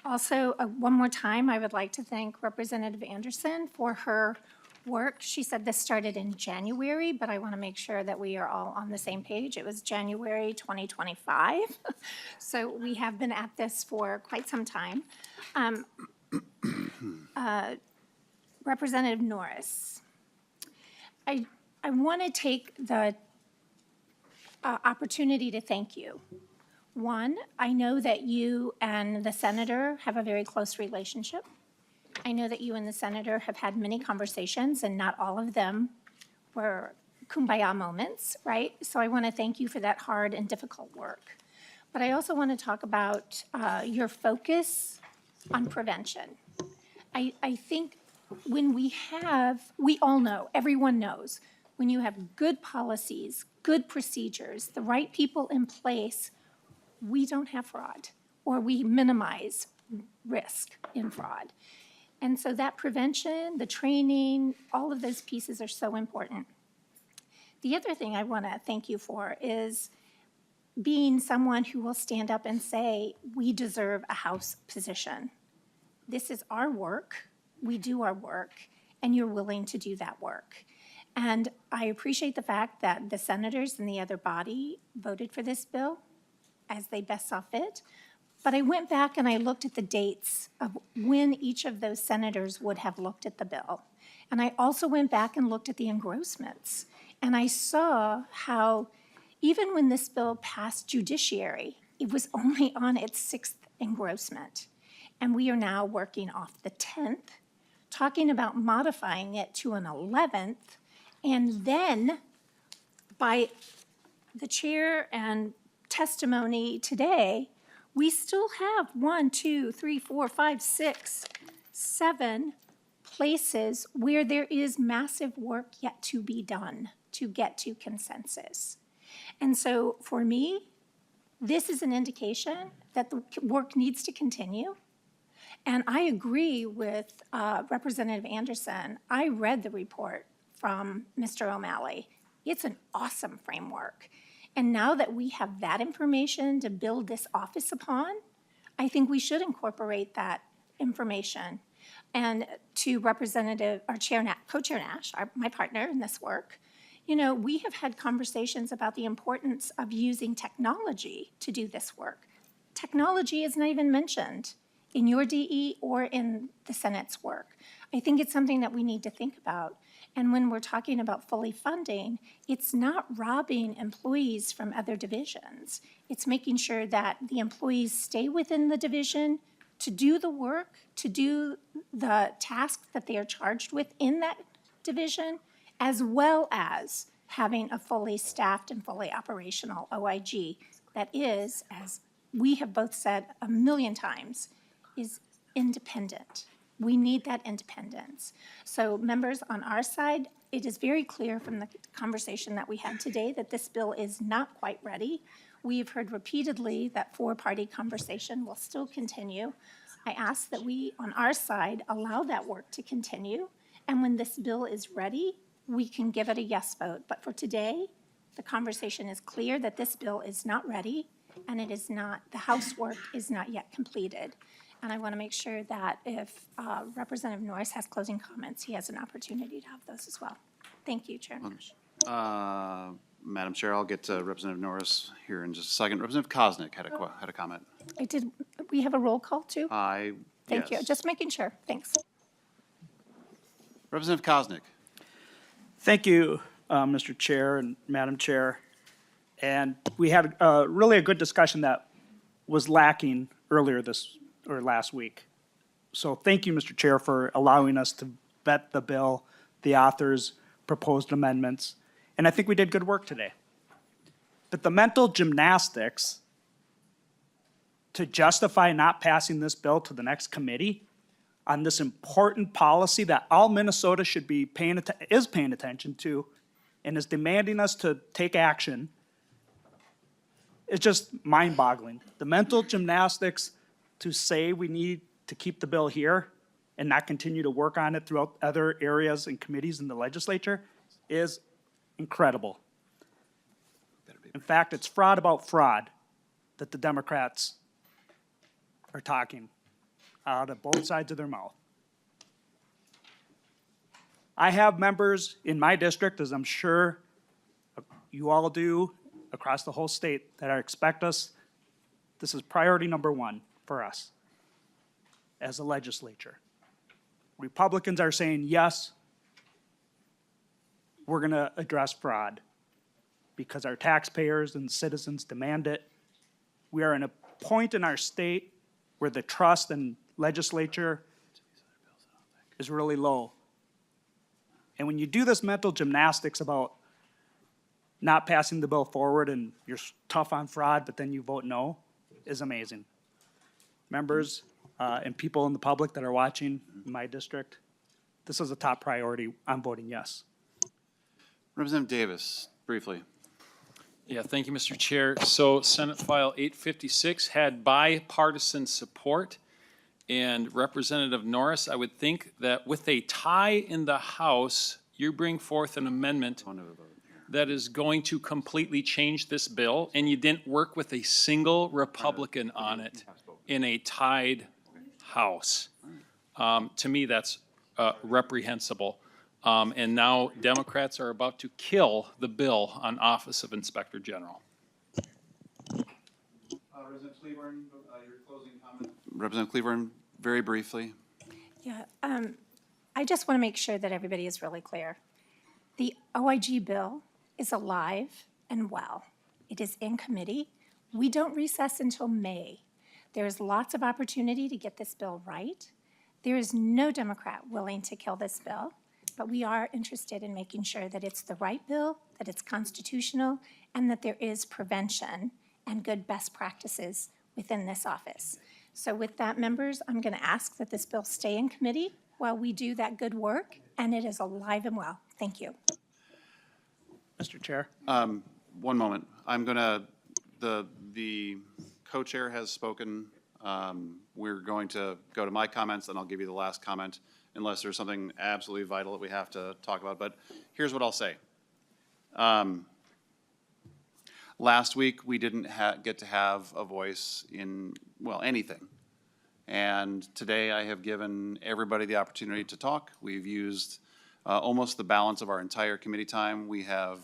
Also, one more time, I would like to thank Representative Anderson for her work. She said this started in January, but I want to make sure that we are all on the same page. It was January 2025. So we have been at this for quite some time. Representative Norris, I want to take the opportunity to thank you. One, I know that you and the senator have a very close relationship. I know that you and the senator have had many conversations, and not all of them were kumbaya moments, right? So I want to thank you for that hard and difficult work. But I also want to talk about your focus on prevention. I think when we all know, everyone knows, when you have good policies, good procedures, the right people in place, we don't have fraud, or we minimize risk in fraud. And so that prevention, the training, all of those pieces are so important. The other thing I want to thank you for is being someone who will stand up and say, we deserve a House position. This is our work, we do our work, and you're willing to do that work. And I appreciate the fact that the senators in the other body voted for this bill as they best saw fit. But I went back and I looked at the dates of when each of those senators would have looked at the bill. And I also went back and looked at the engrossments. And I saw how even when this bill passed judiciary, it was only on its 6th engrossment. And we are now working off the 10th, talking about modifying it to an 11th. And then by the chair and testimony today, we still have 7 places where there is massive work yet to be done to get to consensus. And so for me, this is an indication that the work needs to continue. And I agree with Representative Anderson. I read the report from Mr. O'Malley. It's an awesome framework. And now that we have that information to build this office upon, I think we should incorporate that information. And to Representative, or Co-Chair Nash, my partner in this work, you know, we have had conversations about the importance of using technology to do this work. Technology is not even mentioned in your DE or in the Senate's work. I think it's something that we need to think about. And when we're talking about fully funding, it's not robbing employees from other divisions. It's making sure that the employees stay within the division to do the work, to do the tasks that they are charged with in that division, as well as having a fully staffed and fully operational OIG that is, as we have both said a million times, is independent. We need that independence. So members on our side, it is very clear from the conversation that we had today that this bill is not quite ready. We've heard repeatedly that 4-party conversation will still continue. I ask that we, on our side, allow that work to continue. And when this bill is ready, we can give it a yes vote. But for today, the conversation is clear that this bill is not ready, and it is not, the House work is not yet completed. And I want to make sure that if Representative Norris has closing comments, he has an opportunity to have those as well. Thank you, Chair Nash. Madam Chair, I'll get Representative Norris here in just a second. Representative Koznick had a comment. We have a roll call too? Thank you, Yes. just making sure, thanks. Representative Koznick. Thank you, Mr. Chair and Madam Chair. And we had really a good discussion that was lacking earlier last week. So thank you, Mr. Chair, for allowing us to vet the bill, the author's proposed amendments, and I think we did good work today. But the mental gymnastics to justify not passing this bill to the next committee on this important policy that all Minnesota should be paying attention to and is demanding us to take action, is just mind-boggling. The mental gymnastics to say we need to keep the bill here and not continue to work on it throughout other areas and committees in the legislature is incredible. In fact, it's fraud about fraud that the Democrats are talking out of both sides of their mouth. I have members in my district, as I'm sure you all do across the whole state, that expect us, this is priority number one for us as a legislature. Republicans are saying, yes, we're gonna address fraud because our taxpayers and citizens demand it. We are in a point in our state where the trust in legislature is really low. And when you do this mental gymnastics about not passing the bill forward and you're tough on fraud, but then you vote no, is amazing. Members and people in the public that are watching in my district, this is a top priority. I'm voting yes. Representative Davis, briefly. Yeah, thank you, Mr. Chair. So Senate File 856 had bipartisan support. And Representative Norris, I would think that with a tie in the House, you bring forth an amendment that is going to completely change this bill, and you didn't work with a single Republican on it in a tied House. To me, that's reprehensible. And now Democrats are about to kill the bill on Office of Inspector General. Representative Cleburne, your closing comment. Representative Cleburne, very briefly. Yeah, I just want to make sure that everybody is really clear. The OIG bill is alive and well. It is in committee. We don't recess until May. There is lots of opportunity to get this bill right. There is no Democrat willing to kill this bill, but we are interested in making sure that it's the right bill, that it's constitutional, and that there is prevention and good best practices within this office. So with that, members, I'm going to ask that this bill stay in committee while we do that good work, and it is alive and well. Thank you. Mr. Chair. One moment. I'm gonna, the co-chair has spoken. We're going to go to my comments, and I'll give you the last comment unless there's something absolutely vital that we have to talk about. But here's what I'll say. Last week, we didn't get to have a voice in, well, anything. And today, I have given everybody the opportunity to talk. We've used almost the balance of our entire committee time. We have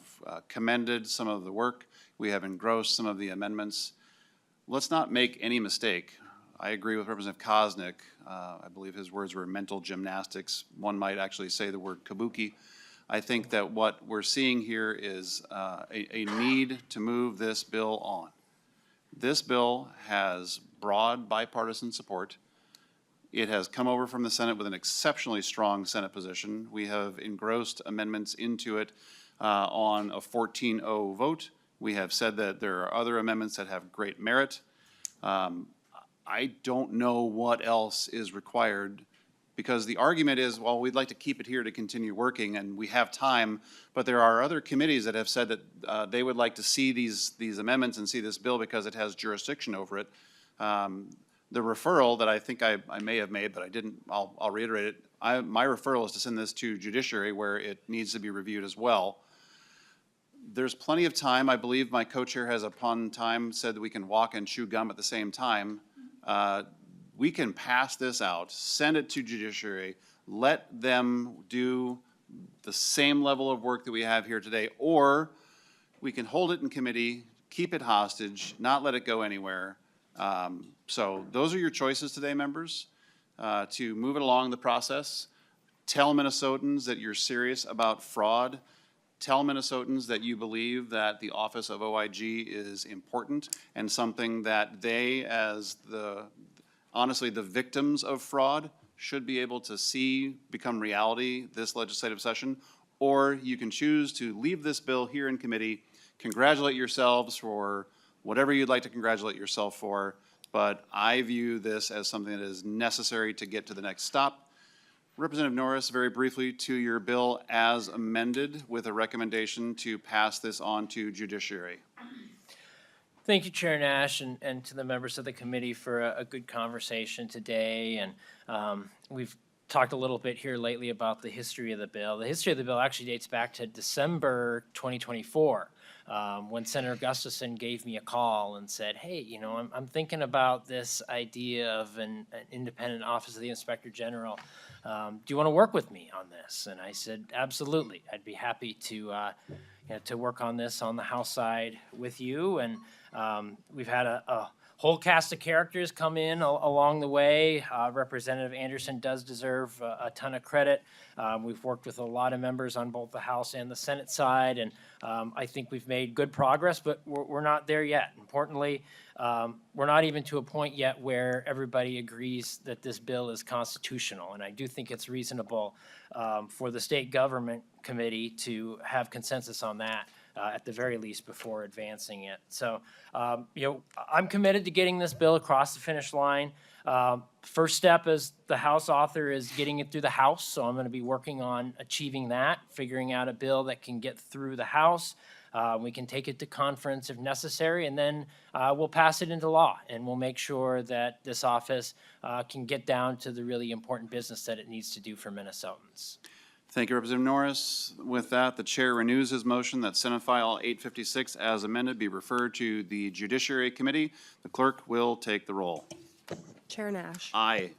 commended some of the work. We have engrossed some of the amendments. Let's not make any mistake. I agree with Representative Koznick. I believe his words were mental gymnastics. One might actually say the word kabuki. I think that what we're seeing here is a need to move this bill on. This bill has broad bipartisan support. It has come over from the Senate with an exceptionally strong Senate position. We have engrossed amendments into it on a 14-0 vote. We have said that there are other amendments that have great merit. I don't know what else is required, because the argument is, well, we'd like to keep it here to continue working, and we have time, but there are other committees that have said that they would like to see these amendments and see this bill because it has jurisdiction over it. The referral that I think I may have made, but I didn't, I'll reiterate it. My referral is to send this to Judiciary, where it needs to be reviewed as well. There's plenty of time. I believe my co-chair has upon time said that we can walk and chew gum at the same time. We can pass this out, send it to Judiciary, let them do the same level of work that we have here today, or we can hold it in committee, keep it hostage, not let it go anywhere. So those are your choices today, members, to move it along the process. Tell Minnesotans that you're serious about fraud. Tell Minnesotans that you believe that the Office of OIG is important and something that they, as honestly, the victims of fraud, should be able to see become reality this legislative session. Or you can choose to leave this bill here in committee, congratulate yourselves for whatever you'd like to congratulate yourself for, but I view this as something that is necessary to get to the next stop. Representative Norris, very briefly, to your bill as amended with a recommendation to pass this on to Judiciary. Thank you, Chair Nash, and to the members of the committee for a good conversation today. And we've talked a little bit here lately about the history of the bill. The history of the bill actually dates back to December 2024, when Senator Gustafson gave me a call and said, hey, you know, I'm thinking about this idea of an independent Office of the Inspector General. Do you want to work with me on this? And I said, absolutely. I'd be happy to work on this on the House side with you. And we've had a whole cast of characters come in along the way. Representative Anderson does deserve a ton of credit. We've worked with a lot of members on both the House and the Senate side, and I think we've made good progress, but we're not there yet. Importantly, we're not even to a point yet where everybody agrees that this bill is constitutional, and I do think it's reasonable for the State Government Committee to have consensus on that at the very least before advancing it. So, I'm committed to getting this bill across the finish line. First step as the House author is getting it through the House, so I'm going to be working on achieving that, figuring out a bill that can get through the House. We can take it to conference if necessary, and then we'll pass it into law, and we'll make sure that this office can get down to the really important business that it needs to do for Minnesotans. Thank you, Representative Norris. With that, the chair renews his motion that Senate File 856 as amended be referred to the Judiciary Committee. The clerk will take the roll. Chair Nash. Aye.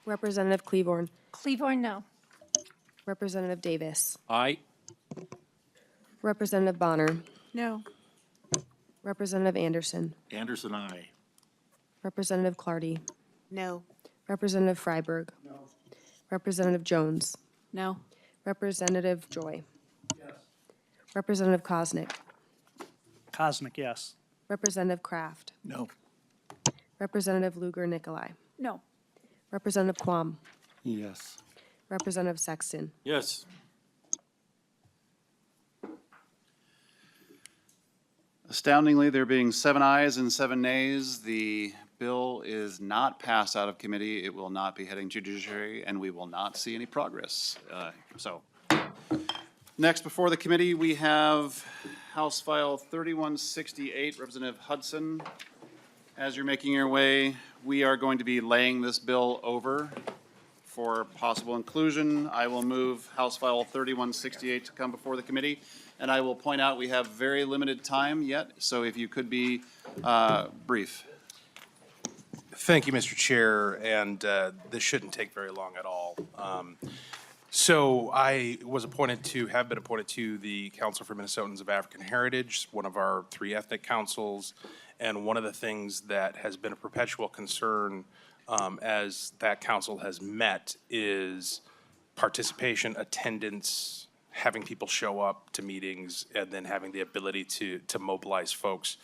Representative Cleaborn. Cleaborn, no. Representative Davis. Aye. Representative Bonner. No. Representative Anderson. Anderson, aye. Representative Clardy. No. Representative Freiberg. No. Representative Jones. No. Representative Joy. Yes. Representative Kosnick. Cosmic, yes. Representative Kraft. No. Representative Lugar Nicolai. No. Representative Quam. Yes. Representative Sexton. Yes. Astoundingly, there being 7 ayes and 7 nays, the bill is not passed out of committee. It will not be heading to judiciary, and we will not see any progress. Next before the committee, we have House File 3168, Representative Hudson. As you're making your way, we are going to be laying this bill over for possible inclusion. I will move House File 3168 to come before the committee. And I will point out we have very limited time yet, so if you could be brief. Thank you, Mr. Chair, and this shouldn't take very long at all. So I have been appointed to the Council for Minnesotans of African Heritage, one of our 3 ethnic councils, and one of the things that has been a perpetual concern as that council has met is participation, attendance, having people show up to meetings, and then having the ability to mobilize folks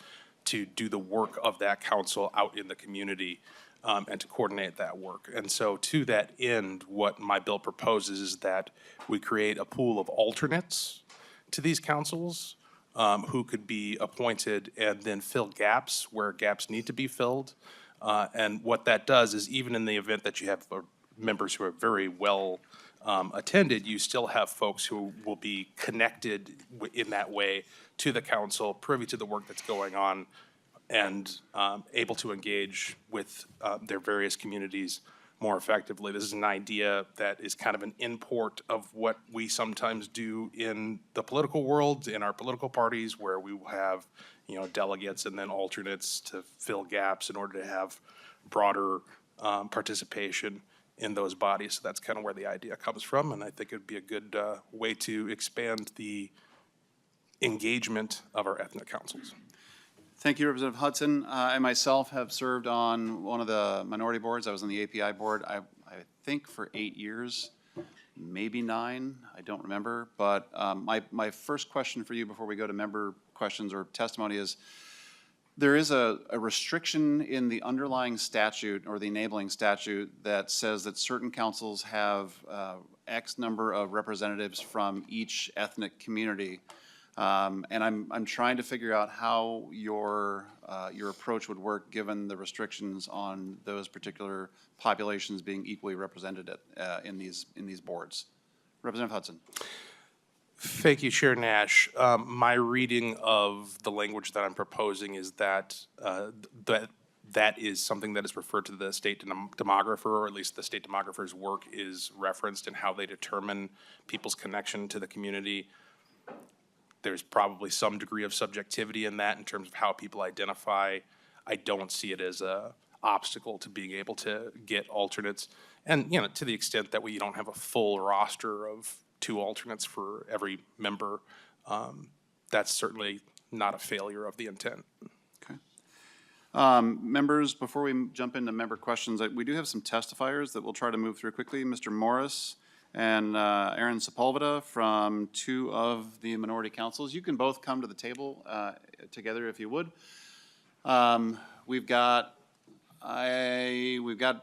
to do the work of that council out in the community and to coordinate that work. And so to that end, what my bill proposes is that we create a pool of alternates to these councils who could be appointed and then fill gaps where gaps need to be filled. And what that does is even in the event that you have members who are very well attended, you still have folks who will be connected in that way to the council, privy to the work that's going on, and able to engage with their various communities more effectively. This is an idea that is kind of an import of what we sometimes do in the political world, in our political parties, where we will have, delegates and then alternates to fill gaps in order to have broader participation in those bodies. So that's kind of where the idea comes from, and I think it would be a good way to expand the engagement of our ethnic councils. Thank you, Representative Hudson. I myself have served on one of the minority boards. I was on the API board, I think for 8 years, maybe 9, I don't remember. But my first question for you before we go to member questions or testimony is, there is a restriction in the underlying statute or the enabling statute that says that certain councils have X number of representatives from each ethnic community. And I'm trying to figure out how your approach would work given the restrictions on those particular populations being equally represented in these boards. Representative Hudson. Thank you, Chair Nash. My reading of the language that I'm proposing is that that is something that is referred to the state demographer, or at least the state demographer's work is referenced in how they determine people's connection to the community. There's probably some degree of subjectivity in that in terms of how people identify. I don't see it as a obstacle to being able to get alternates. And, you know, to the extent that we don't have a full roster of 2 alternates for every member, that's certainly not a failure of the intent. Okay. Members, before we jump into member questions, we do have some testifiers that we'll try to move through quickly. Mr. Morris and Aaron Sepulveda from 2 of the minority councils. You can both come to the table together if you would. We've got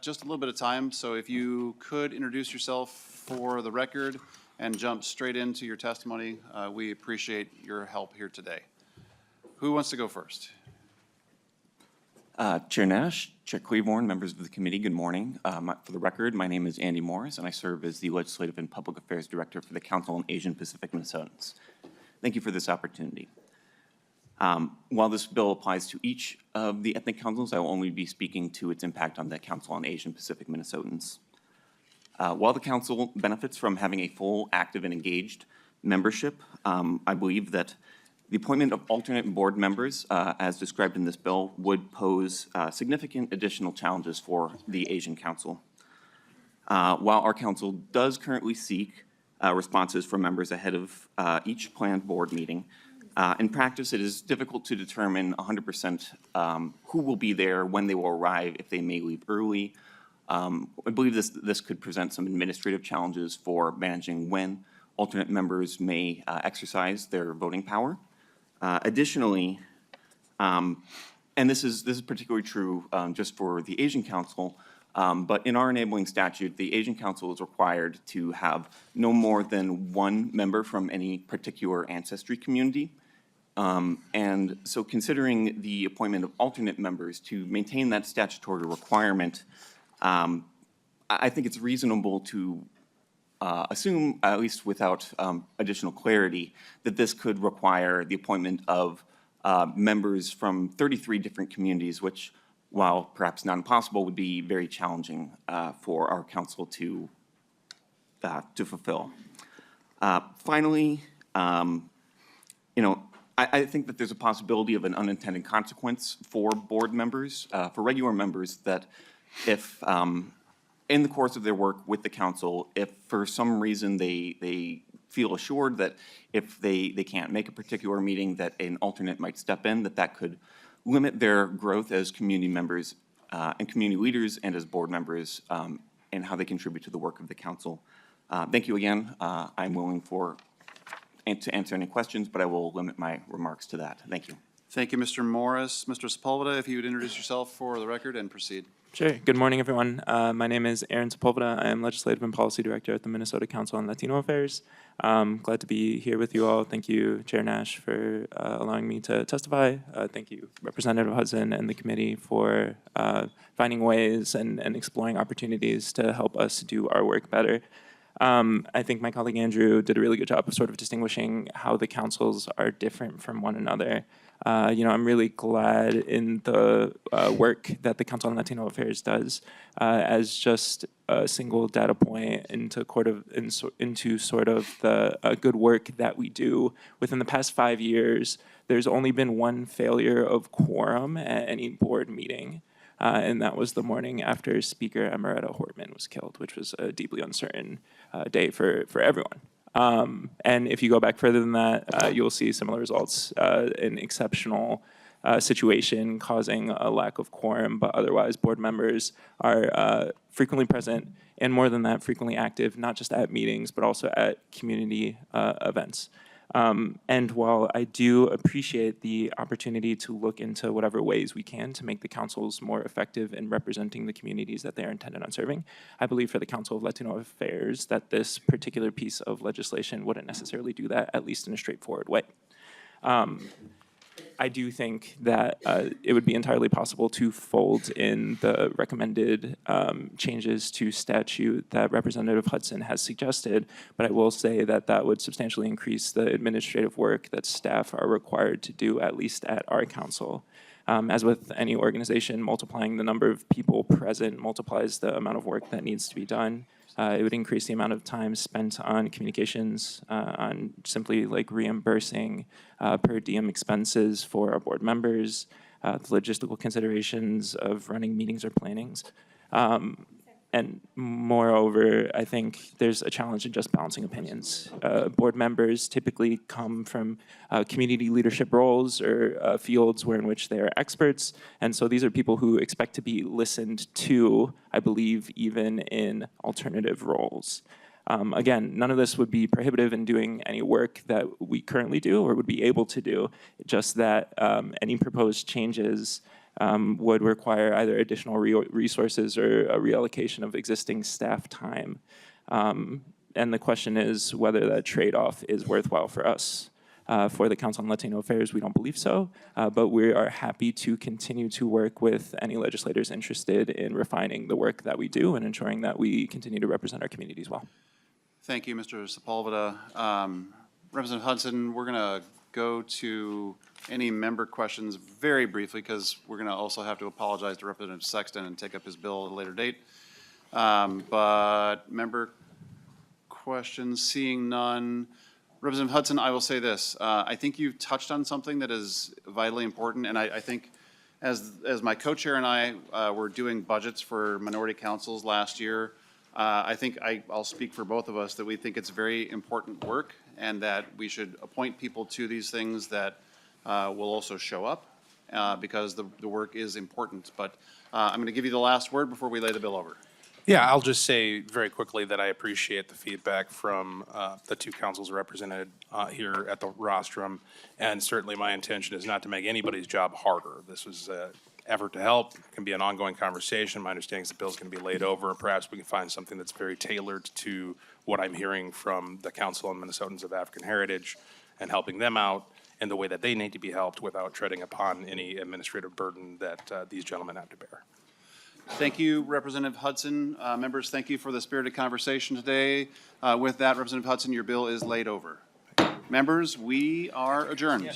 just a little bit of time, so if you could introduce yourself for the record and jump straight into your testimony, we appreciate your help here today. Who wants to go first? Chair Nash, Chair Claiborne, members of the committee, good morning. For the record, my name is Andy Morris, and I serve as the Legislative and Public Affairs Director for the Council on Asian Pacific Minnesotans. Thank you for this opportunity. While this bill applies to each of the ethnic councils, I will only be speaking to its impact on the Council on Asian Pacific Minnesotans. While the council benefits from having a full, active, and engaged membership, I believe that the appointment of alternate board members, as described in this bill, would pose significant additional challenges for the Asian Council. While our council does currently seek responses from members ahead of each planned board meeting, in practice, it is difficult to determine 100% who will be there, when they will arrive, if they may leave early. I believe this could present some administrative challenges for managing when alternate members may exercise their voting power. Additionally, and this is particularly true just for the Asian Council, but in our enabling statute, the Asian Council is required to have no more than 1 member from any particular ancestry community. And so considering the appointment of alternate members to maintain that statutory requirement, I think it's reasonable to assume, at least without additional clarity, that this could require the appointment of members from 33 different communities, which, while perhaps not impossible, would be very challenging for our council to fulfill. Finally, I think that there's a possibility of an unintended consequence for board members, for regular members, that if in the course of their work with the council, if for some reason they feel assured that if they can't make a particular meeting, that an alternate might step in, that could limit their growth as community members and community leaders and as board members and how they contribute to the work of the council. Thank you again. I'm willing to answer any questions, but I will limit my remarks to that. Thank you. Thank you, Mr. Morris. Mr. Sepulveda, if you would introduce yourself for the record and proceed. Sure. Good morning, everyone. My name is Aaron Sepulveda. I am Legislative and Policy Director at the Minnesota Council on Latino Affairs. Glad to be here with you all. Thank you, Chair Nash, for allowing me to testify. Thank you, Representative Hudson and the committee for finding ways and exploring opportunities to help us do our work better. I think my colleague Andrew did a really good job of sort of distinguishing how the councils are different from one another. I'm really glad in the work that the Council on Latino Affairs does as just a single data point into sort of the good work that we do. Within the past 5 years, there's only been 1 failure of quorum at any board meeting. And that was the morning after Speaker Emerita Hortman was killed, which was a deeply uncertain day for everyone. And if you go back further than that, you'll see similar results, an exceptional situation causing a lack of quorum, but otherwise board members are frequently present and more than that, frequently active, not just at meetings, but also at community events. And while I do appreciate the opportunity to look into whatever ways we can to make the councils more effective in representing the communities that they are intended on serving, I believe for the Council of Latino Affairs that this particular piece of legislation wouldn't necessarily do that, at least in a straightforward way. I do think that it would be entirely possible to fold in the recommended changes to statute that Representative Hudson has suggested, but I will say that that would substantially increase the administrative work that staff are required to do, at least at our council. As with any organization, multiplying the number of people present multiplies the amount of work that needs to be done. It would increase the amount of time spent on communications, on simply like reimbursing per diem expenses for our board members, the logistical considerations of running meetings or plannings. And moreover, I think there's a challenge in just balancing opinions. Board members typically come from community leadership roles or fields in which they are experts. And so these are people who expect to be listened to, I believe, even in alternative roles. Again, none of this would be prohibitive in doing any work that we currently do or would be able to do, just that any proposed changes would require either additional resources or a reallocation of existing staff time. And the question is whether that trade-off is worthwhile for us. For the Council on Latino Affairs, we don't believe so, but we are happy to continue to work with any legislators interested in refining the work that we do and ensuring that we continue to represent our communities well. Thank you, Mr. Sepulveda. Representative Hudson, we're going to go to any member questions very briefly because we're going to also have to apologize to Representative Sexton and take up his bill at a later date. But member questions, seeing none. Representative Hudson, I will say this. I think you've touched on something that is vitally important, and I think as my co-chair and I were doing budgets for minority councils last year, I think I'll speak for both of us that we think it's very important work and that we should appoint people to these things that will also show up because the work is important. But I'm going to give you the last word before we lay the bill over. Yeah, I'll just say very quickly that I appreciate the feedback from the two councils represented here at the rostrum. And certainly my intention is not to make anybody's job harder. This was an effort to help. It can be an ongoing conversation. My understanding is the bill's going to be laid over, and perhaps we can find something that's very tailored to what I'm hearing from the Council on Minnesotans of African Heritage and helping them out in the way that they need to be helped without treading upon any administrative burden that these gentlemen have to bear. Thank you, Representative Hudson. Members, thank you for the spirited conversation today. With that, Representative Hudson, your bill is laid over. Members, we are adjourned.